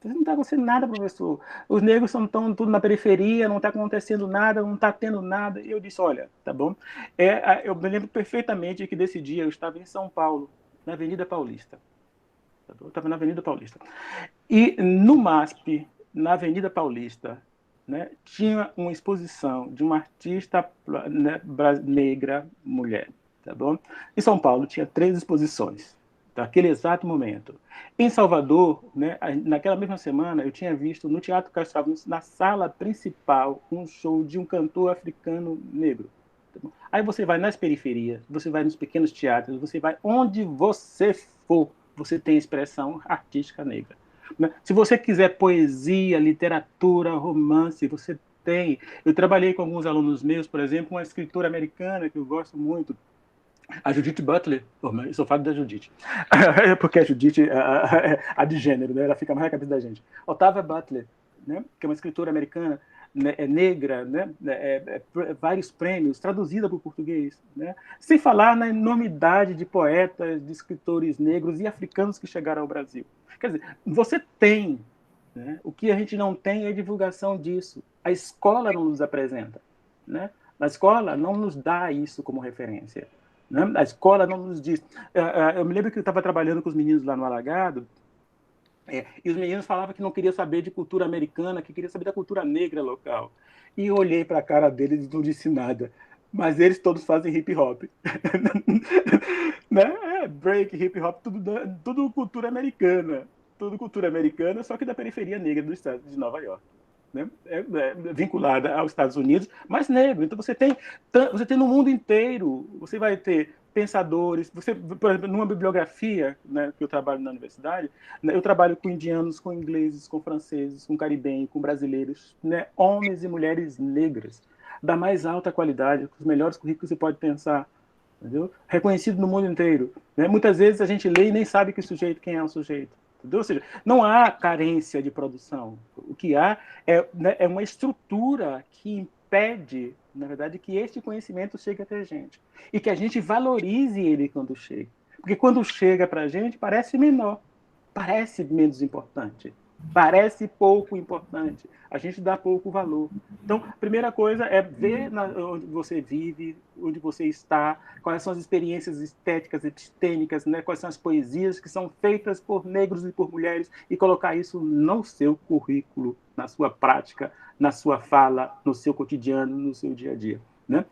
Speaker 3: Não está acontecendo nada, professor. Os negros estão tudo na periferia, não está acontecendo nada, não está tendo nada. E eu disse, olha, tá bom. Eu me lembro perfeitamente que desse dia eu estava em São Paulo, na Avenida Paulista. Tá bom? Eu estava na Avenida Paulista. E no MASP, na Avenida Paulista, né, tinha uma exposição de uma artista, né, negra, mulher. Tá bom? Em São Paulo tinha 3 exposições, naquele exato momento. Em Salvador, né, naquela mesma semana, eu tinha visto no Teatro Castro Alves, na sala principal, um show de um cantor africano negro. Tá bom? Aí você vai nas periferias, você vai nos pequenos teatros, você vai onde você for, você tem expressão artística negra. Se você quiser poesia, literatura, romance, você tem. Eu trabalhei com alguns alunos meus, por exemplo, uma escritora americana que eu gosto muito, a Judith Butler. Eu só falo da Judith, porque a Judith, a de gênero, né? Ela fica mais na cabeça da gente. Octavia Butler, né? Que é uma escritora americana, né? Negra, né? Vários prêmios, traduzida para o português, né? Sem falar na enormidade de poetas, de escritores negros e africanos que chegaram ao Brasil. Quer dizer, você tem, né? O que a gente não tem é divulgação disso. A escola não nos apresenta, né? A escola não nos dá isso como referência, né? A escola não nos diz. Eu me lembro que eu estava trabalhando com os meninos lá no Alagado, e os meninos falavam que não queriam saber de cultura americana, que queriam saber da cultura negra local. E eu olhei para a cara deles e não disse nada. Mas eles todos fazem hip hop. Né? Break, hip hop, tudo cultura americana. Tudo cultura americana, só que da periferia negra do estado de Nova York. Né? Vinculada aos Estados Unidos, mas negro. Então você tem no mundo inteiro, você vai ter pensadores. Por exemplo, numa bibliografia, né, que eu trabalho na universidade, né, eu trabalho com indianos, com ingleses, com franceses, com caribenhos, com brasileiros, né, homens e mulheres negras, da mais alta qualidade, com os melhores currículos que você pode pensar, entendeu? Reconhecido no mundo inteiro. Né? Muitas vezes a gente lê e nem sabe quem é o sujeito. Entendeu? Ou seja, não há carência de produção. O que há é uma estrutura que impede, na verdade, que este conhecimento chegue até a gente. E que a gente valorize ele quando chega. Porque quando chega para a gente, parece menor, parece menos importante. Parece pouco importante. A gente dá pouco valor. Então, a primeira coisa é ver onde você vive, onde você está, quais são as experiências estéticas, epistêmicas, né? Quais são as poesias que são feitas por negros e por mulheres, e colocar isso no seu currículo, na sua prática, na sua fala, no seu cotidiano, no seu dia a dia. Né?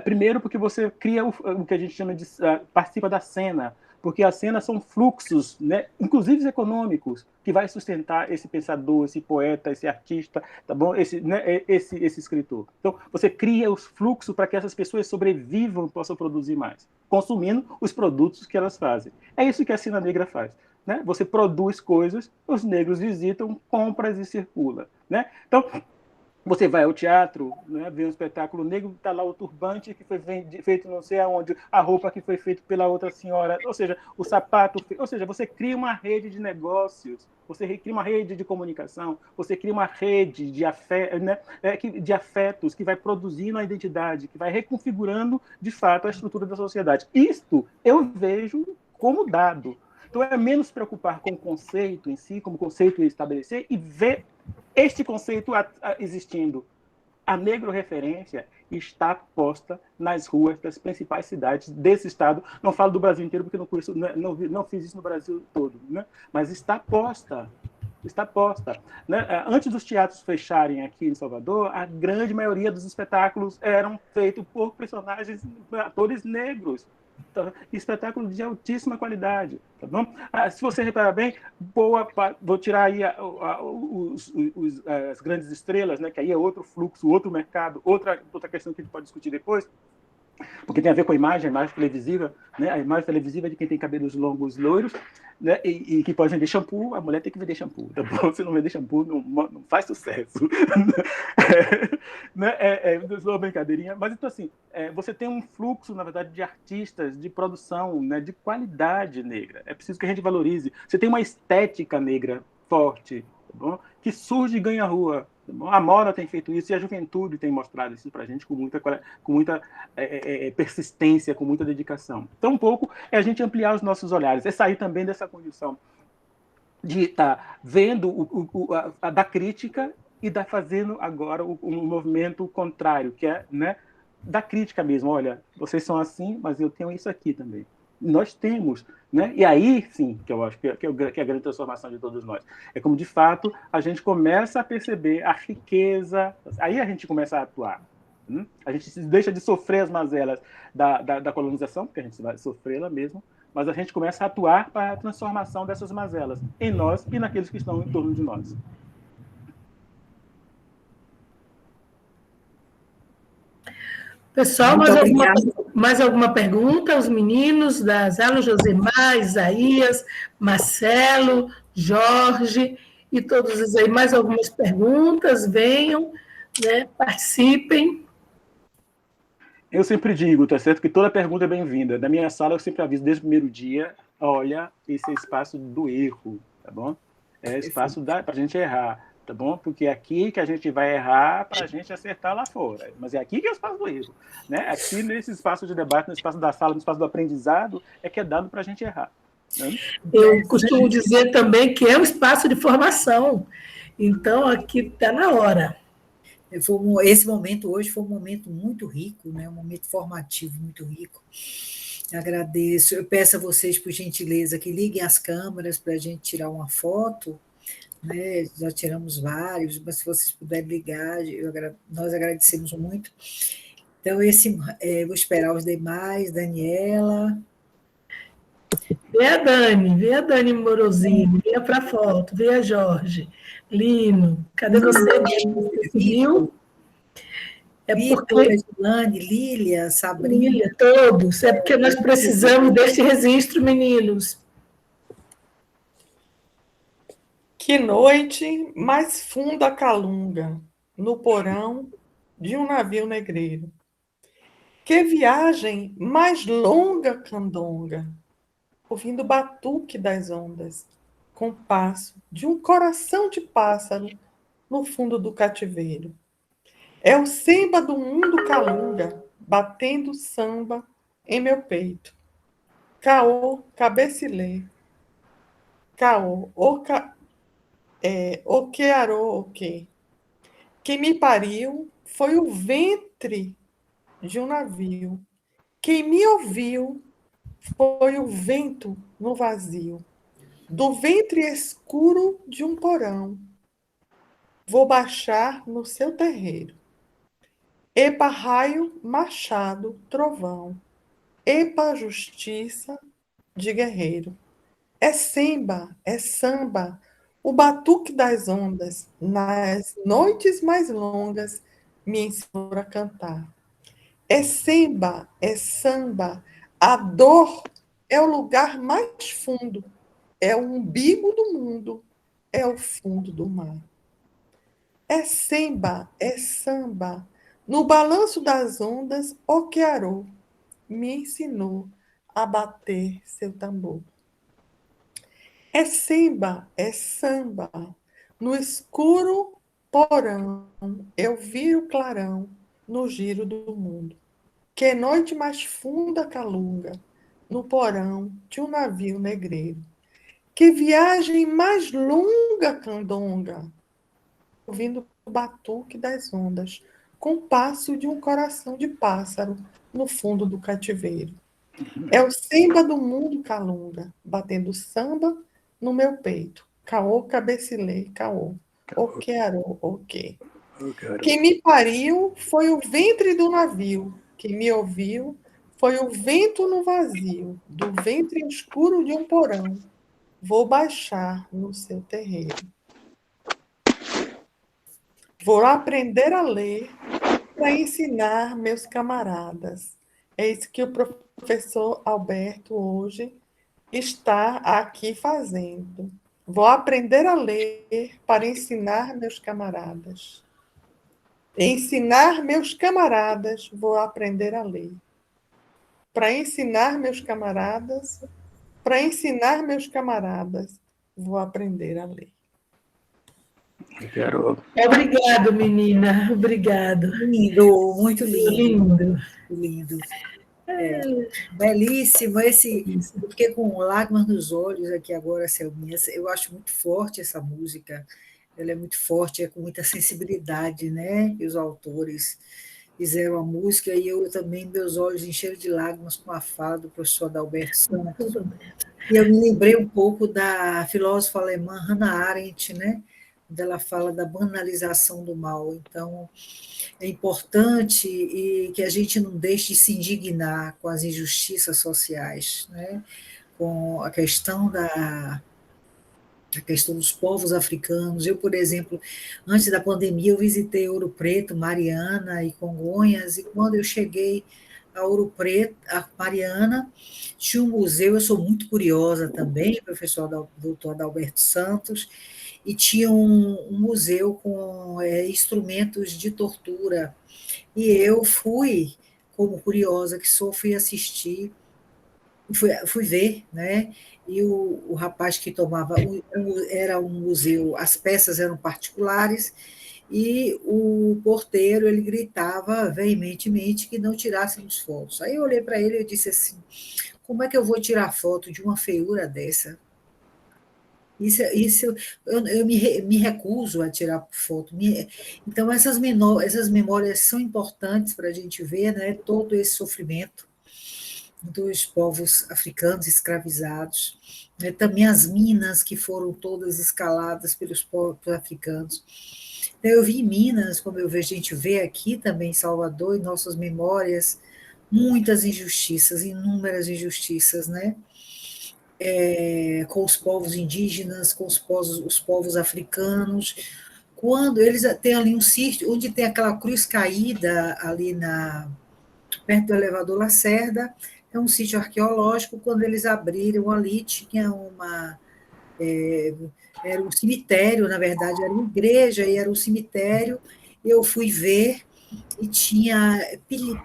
Speaker 3: Primeiro, porque você cria o que a gente chama de participa da cena, porque as cenas são fluxos, né, inclusive econômicos, que vai sustentar esse pensador, esse poeta, esse artista, tá bom? Esse escritor. Então, você cria os fluxos para que essas pessoas sobrevivam, possam produzir mais, consumindo os produtos que elas fazem. É isso que a Cena Negra faz. Né? Você produz coisas, os negros visitam, compram e circula. Né? Então, você vai ao teatro, né, vê um espetáculo negro, está lá o turbante que foi feito não sei aonde, a roupa que foi feita pela outra senhora, ou seja, o sapato, ou seja, você cria uma rede de negócios, você cria uma rede de comunicação, você cria uma rede de, de afetos que vai produzindo a identidade, que vai reconfigurando, de fato, a estrutura da sociedade. Isto eu vejo como dado. Então, é menos preocupar com o conceito em si, como conceito estabelecer, e ver este conceito existindo. A negro-referência está posta nas ruas das principais cidades desse estado. Não falo do Brasil inteiro, porque não conheço, não fiz isso no Brasil todo, né? Mas está posta. Está posta. Né? Antes dos teatros fecharem aqui em Salvador, a grande maioria dos espetáculos eram feitos por personagens, atores negros. Espetáculo de altíssima qualidade, tá bom? Se você reparar bem, vou tirar aí as grandes estrelas, né? Que aí é outro fluxo, outro mercado, outra questão que a gente pode discutir depois, porque tem a ver com a imagem televisiva, né? A imagem televisiva é de quem tem cabelos longos, loiros, né? E que pode vender shampoo. A mulher tem que vender shampoo, tá bom? Se não vender shampoo, não faz sucesso. Né? É uma brincadeirinha, mas então assim, você tem um fluxo, na verdade, de artistas, de produção, né? De qualidade negra. É preciso que a gente valorize. Você tem uma estética negra forte, tá bom? Que surge e ganha rua. A moda tem feito isso e a juventude tem mostrado isso para a gente com muita persistência, com muita dedicação. Então, um pouco é a gente ampliar os nossos olhares, é sair também dessa condição de estar vendo da crítica e estar fazendo agora um movimento contrário, que é, né, da crítica mesmo. Olha, vocês são assim, mas eu tenho isso aqui também. Nós temos, né? E aí, sim, que eu acho que é a grande transformação de todos nós. É como, de fato, a gente começa a perceber a riqueza, aí a gente começa a atuar. A gente deixa de sofrer as mazelas da colonização, porque a gente vai sofrê-la mesmo, mas a gente começa a atuar para a transformação dessas mazelas em nós e naqueles que estão em torno de nós.
Speaker 2: Pessoal, mais alguma pergunta? Os meninos da Zalo, Josemar, Isaías, Marcelo, Jorge e todos os aí. Mais algumas perguntas? Venham, né? Participem.
Speaker 3: Eu sempre digo, tá certo, que toda pergunta é bem-vinda. Na minha sala, eu sempre aviso desde o primeiro dia, olha, esse é espaço do erro, tá bom? É espaço para a gente errar. Tá bom? Porque é aqui que a gente vai errar para a gente acertar lá fora. Mas é aqui que é o espaço do erro. Né? Aqui, nesse espaço de debate, no espaço da sala, no espaço do aprendizado, é que é dado para a gente errar. Né?
Speaker 2: Eu costumo dizer também que é um espaço de formação. Então, aqui está na hora.
Speaker 1: Esse momento hoje foi um momento muito rico, né? Um momento formativo muito rico. Agradeço. Eu peço a vocês, por gentileza, que liguem as câmeras para a gente tirar uma foto. Né? Já tiramos vários, mas se vocês puderem ligar, nós agradecemos muito. Então, vou esperar os demais, Daniela.
Speaker 2: Vê a Dani Morosini, venha para a foto, vê a Jorge, Lino, cadê você? Viu? É porque
Speaker 1: Lani, Lília, Sabrina.
Speaker 2: Lília, todos, é porque nós precisamos deste registro, meninos.
Speaker 7: Que noite mais funda a calunga, no porão de um navio negreiro. Que viagem mais longa, candonga, ouvindo o batuque das ondas, com o passo de um coração de pássaro no fundo do cativeiro. É o samba do mundo calunga, batendo samba em meu peito. Caô, cabecilê. Caô, Okearô, oque. Quem me pariu foi o ventre de um navio. Quem me ouviu foi o vento no vazio. Do ventre escuro de um porão, vou baixar no seu terreiro. Epa, raio, machado, trovão. Epa, justiça de guerreiro. É semba, é samba, o batuque das ondas, nas noites mais longas, me ensinou a cantar. É semba, é samba, a dor é o lugar mais fundo, é o umbigo do mundo, é o fundo do mar. É semba, é samba, no balanço das ondas, Okearô me ensinou a bater seu tambor. É semba, é samba. No escuro porão, eu vi o clarão no giro do mundo. Que noite mais funda calunga, no porão de um navio negreiro. Que viagem mais longa candonga, ouvindo o batuque das ondas, com o passo de um coração de pássaro no fundo do cativeiro. É o samba do mundo calunga, batendo samba no meu peito. Caô, cabecilei, caô. Oquearô, ok. Quem me pariu foi o ventre do navio. Quem me ouviu foi o vento no vazio, do ventre escuro de um porão. Vou baixar no seu terreiro. Vou aprender a ler para ensinar meus camaradas. É isso que o professor Alberto hoje está aqui fazendo. Vou aprender a ler para ensinar meus camaradas. Ensinar meus camaradas, vou aprender a ler. Para ensinar meus camaradas, vou aprender a ler.
Speaker 2: Obrigado, menina. Obrigado.
Speaker 1: Lindo, muito lindo.
Speaker 2: Lindo.
Speaker 1: Lindo. Belíssimo. Eu fiquei com lágrimas nos olhos aqui agora, Selminha. Eu acho muito forte essa música. Ela é muito forte, é com muita sensibilidade, né? E os autores fizeram a música e eu também, meus olhos encheram de lágrimas com a fala do professor Adalberto Santos. E eu me lembrei um pouco da filósofa alemã Hannah Arendt, né? Onde ela fala da banalização do mal. Então, é importante e que a gente não deixe de se indignar com as injustiças sociais, né? Com a questão dos povos africanos. Eu, por exemplo, antes da pandemia, eu visitei Ouro Preto, Mariana e Congonhas, e quando eu cheguei a Ouro Preto, a Mariana, tinha um museu, eu sou muito curiosa também, professor doutor Adalberto Santos, e tinha um museu com instrumentos de tortura, e eu fui, como curiosa que sou, fui assistir, fui ver, né? E o rapaz que tomava, era um museu, as peças eram particulares, e o porteiro, ele gritava veementemente que não tirássemos fotos. Aí eu olhei para ele e disse assim, como é que eu vou tirar foto de uma feiura dessa? Isso eu me recuso a tirar foto. Então, essas memórias são importantes para a gente ver, né, todo esse sofrimento dos povos africanos escravizados, né, também as minas que foram todas escaladas pelos povos africanos. Então, eu vi em Minas, como a gente vê aqui também em Salvador, em nossas memórias, muitas injustiças, inúmeras injustiças, né? Com os povos indígenas, com os povos africanos, quando eles têm ali um sítio, onde tem aquela cruz caída ali perto do elevador Lacerda, é um sítio arqueológico, quando eles abriram ali, tinha era um cemitério, na verdade, era uma igreja e era um cemitério, eu fui ver, e tinha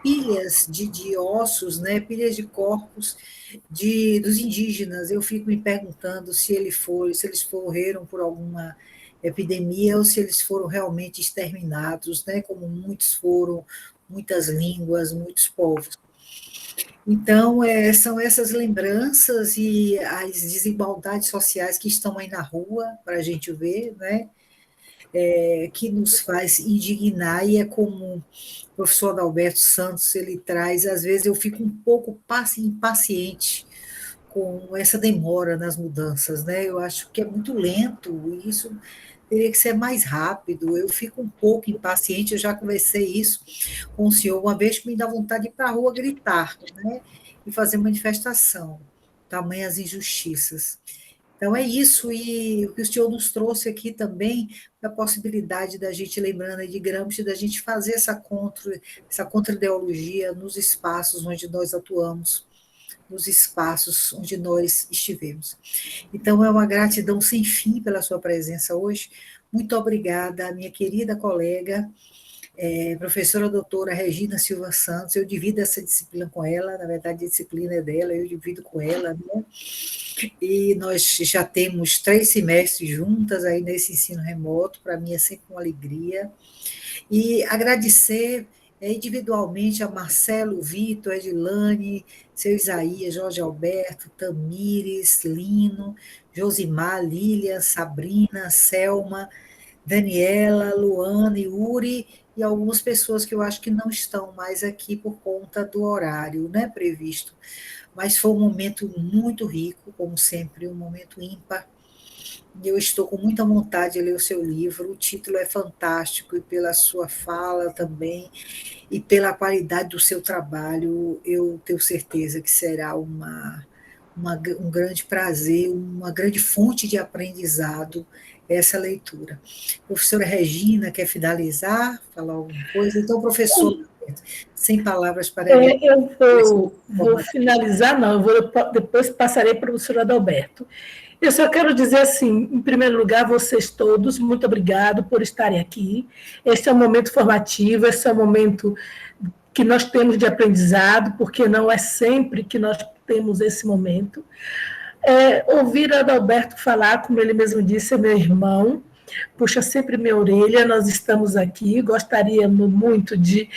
Speaker 1: pilhas de ossos, né, pilhas de corpos dos indígenas. Eu fico me perguntando se eles morreram por alguma epidemia ou se eles foram realmente exterminados, né, como muitos foram, muitas línguas, muitos povos. Então, são essas lembranças e as desigualdades sociais que estão aí na rua para a gente ver, né? Que nos faz indignar, e é como o professor Adalberto Santos ele traz, às vezes eu fico um pouco impaciente com essa demora nas mudanças, né? Eu acho que é muito lento, e isso teria que ser mais rápido. Eu fico um pouco impaciente, eu já conversei isso com o senhor uma vez, que me dá vontade de ir para a rua gritar, né? E fazer manifestação, tamanhas injustiças. Então é isso, e o que o senhor nos trouxe aqui também, a possibilidade da gente, lembrando aí de Gramsci, da gente fazer essa contra-ideologia nos espaços onde nós atuamos, nos espaços onde nós estivemos. Então, é uma gratidão sem fim pela sua presença hoje. Muito obrigada, minha querida colega, professora doutora Regina Silva Santos. Eu divido essa disciplina com ela, na verdade a disciplina é dela, eu divido com ela, né? E nós já temos 3 semestres juntas aí nesse ensino remoto, para mim é sempre uma alegria. E agradecer individualmente a Marcelo, Vitor, Edilane, seu Isaías, Jorge Alberto, Tamires, Lino, Josimar, Lília, Sabrina, Selma, Daniela, Luana, Yuri, e algumas pessoas que eu acho que não estão mais aqui por conta do horário, né, previsto. Mas foi um momento muito rico, como sempre, um momento ímpar. Eu estou com muita vontade de ler o seu livro, o título é fantástico, e pela sua fala também, e pela qualidade do seu trabalho, eu tenho certeza que será um grande prazer, uma grande fonte de aprendizado essa leitura. Professora Regina, quer finalizar, falar alguma coisa? Então, professor, sem palavras para ela.
Speaker 2: Eu vou finalizar, não, depois passarei para o professor Adalberto. Eu só quero dizer assim, em primeiro lugar, vocês todos, muito obrigado por estarem aqui. Este é um momento formativo, esse é um momento que nós temos de aprendizado, porque não é sempre que nós temos esse momento. Ouvir o Adalberto falar, como ele mesmo disse, é meu irmão, puxa sempre minha orelha, nós estamos aqui, gostaríamos muito de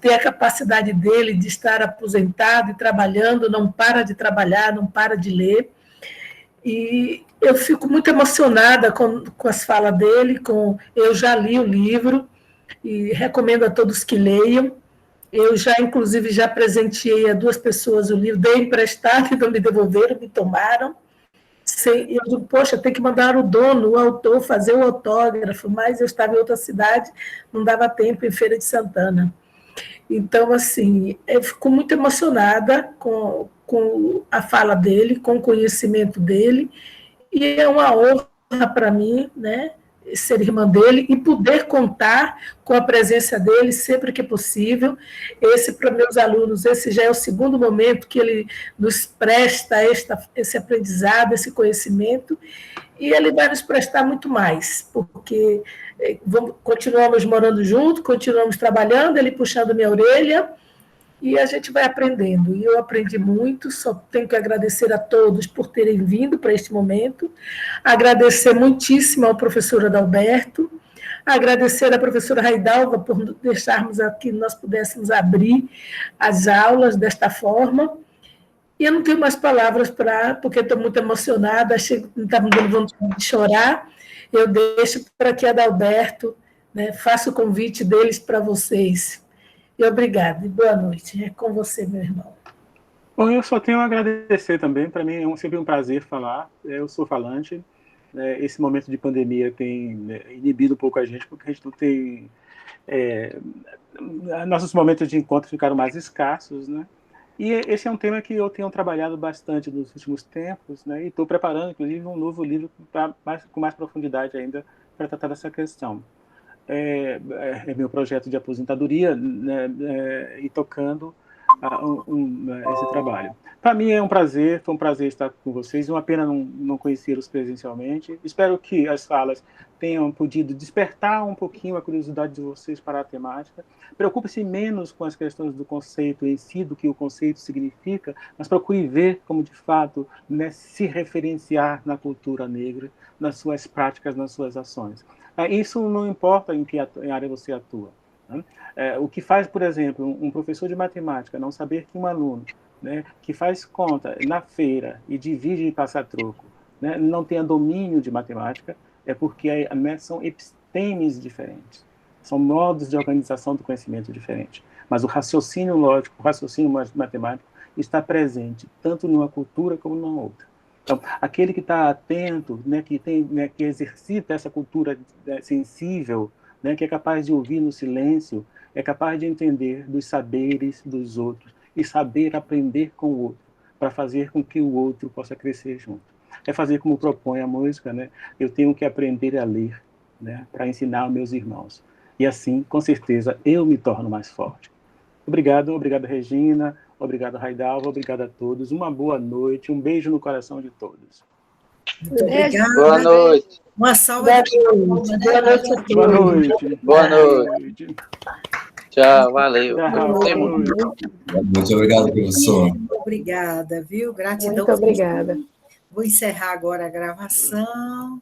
Speaker 2: ter a capacidade dele de estar aposentado e trabalhando, não para de trabalhar, não para de ler. E eu fico muito emocionada com as falas dele, eu já li o livro e recomendo a todos que leiam. Eu já, inclusive, já presenteei a 2 pessoas o livro, dei emprestado e não me devolveram, me tomaram. Eu digo, poxa, tem que mandar o dono, o autor, fazer o autógrafo, mas eu estava em outra cidade, não dava tempo, em Feira de Santana. Então, assim, eu fico muito emocionada com a fala dele, com o conhecimento dele, e é uma honra para mim, né, ser irmã dele e poder contar com a presença dele sempre que possível. Para meus alunos, esse já é o segundo momento que ele nos presta esse aprendizado, esse conhecimento, e ele vai nos prestar muito mais, porque continuamos morando juntos, continuamos trabalhando, ele puxando minha orelha, e a gente vai aprendendo. E eu aprendi muito, só tenho que agradecer a todos por terem vindo para este momento, agradecer muitíssimo ao professor Adalberto, agradecer à professora Raidalva por deixarmos aqui, nós pudéssemos abrir as aulas desta forma. E eu não tenho mais palavras porque estou muito emocionada, está me dando vontade de chorar. Eu deixo para que Adalberto, né, faça o convite deles para vocês. E obrigada, e boa noite. É com você, meu irmão.
Speaker 3: Bom, eu só tenho a agradecer também. Para mim é sempre um prazer falar. Eu sou falante. Esse momento de pandemia tem inibido um pouco a gente, porque a gente não tem... nossos momentos de encontro ficaram mais escassos, né? E esse é um tema que eu tenho trabalhado bastante nos últimos tempos, né? E estou preparando, inclusive, um novo livro com mais profundidade ainda para tratar dessa questão. É meu projeto de aposentadoria, né, e tocando esse trabalho. Para mim foi um prazer estar com vocês, uma pena não conhecê-los presencialmente. Espero que as falas tenham podido despertar um pouquinho a curiosidade de vocês para a temática. Preocupe-se menos com as questões do conceito em si, do que o conceito significa, mas procure ver como, de fato, né, se referenciar na cultura negra, nas suas práticas, nas suas ações. Isso não importa em que área você atua. Né? O que faz, por exemplo, um professor de matemática não saber que um aluno, né, que faz conta na feira e divide e passa troco, né, não tenha domínio de matemática, é porque são epistemes diferentes, são modos de organização do conhecimento diferentes. Mas o raciocínio lógico, o raciocínio matemático está presente tanto numa cultura como numa outra. Então, aquele que está atento, né, que exercita essa cultura sensível, né, que é capaz de ouvir no silêncio, é capaz de entender dos saberes dos outros e saber aprender com o outro, para fazer com que o outro possa crescer junto. É fazer como propõe a música, né? Eu tenho que aprender a ler, né, para ensinar aos meus irmãos. E assim, com certeza, eu me torno mais forte. Obrigado, Regina, obrigado, Raidalva, obrigado a todos. Uma boa noite, um beijo no coração de todos.
Speaker 1: Muito obrigada.
Speaker 4: Boa noite.
Speaker 1: Uma salva de palmas, né?
Speaker 2: Boa noite a todos.
Speaker 3: Boa noite.
Speaker 4: Boa noite. Tchau, valeu. Gostei muito.
Speaker 9: Muito obrigado, professor.
Speaker 1: Muito obrigada, viu? Gratidão.
Speaker 2: Muito obrigada.
Speaker 1: Vou encerrar agora a gravação.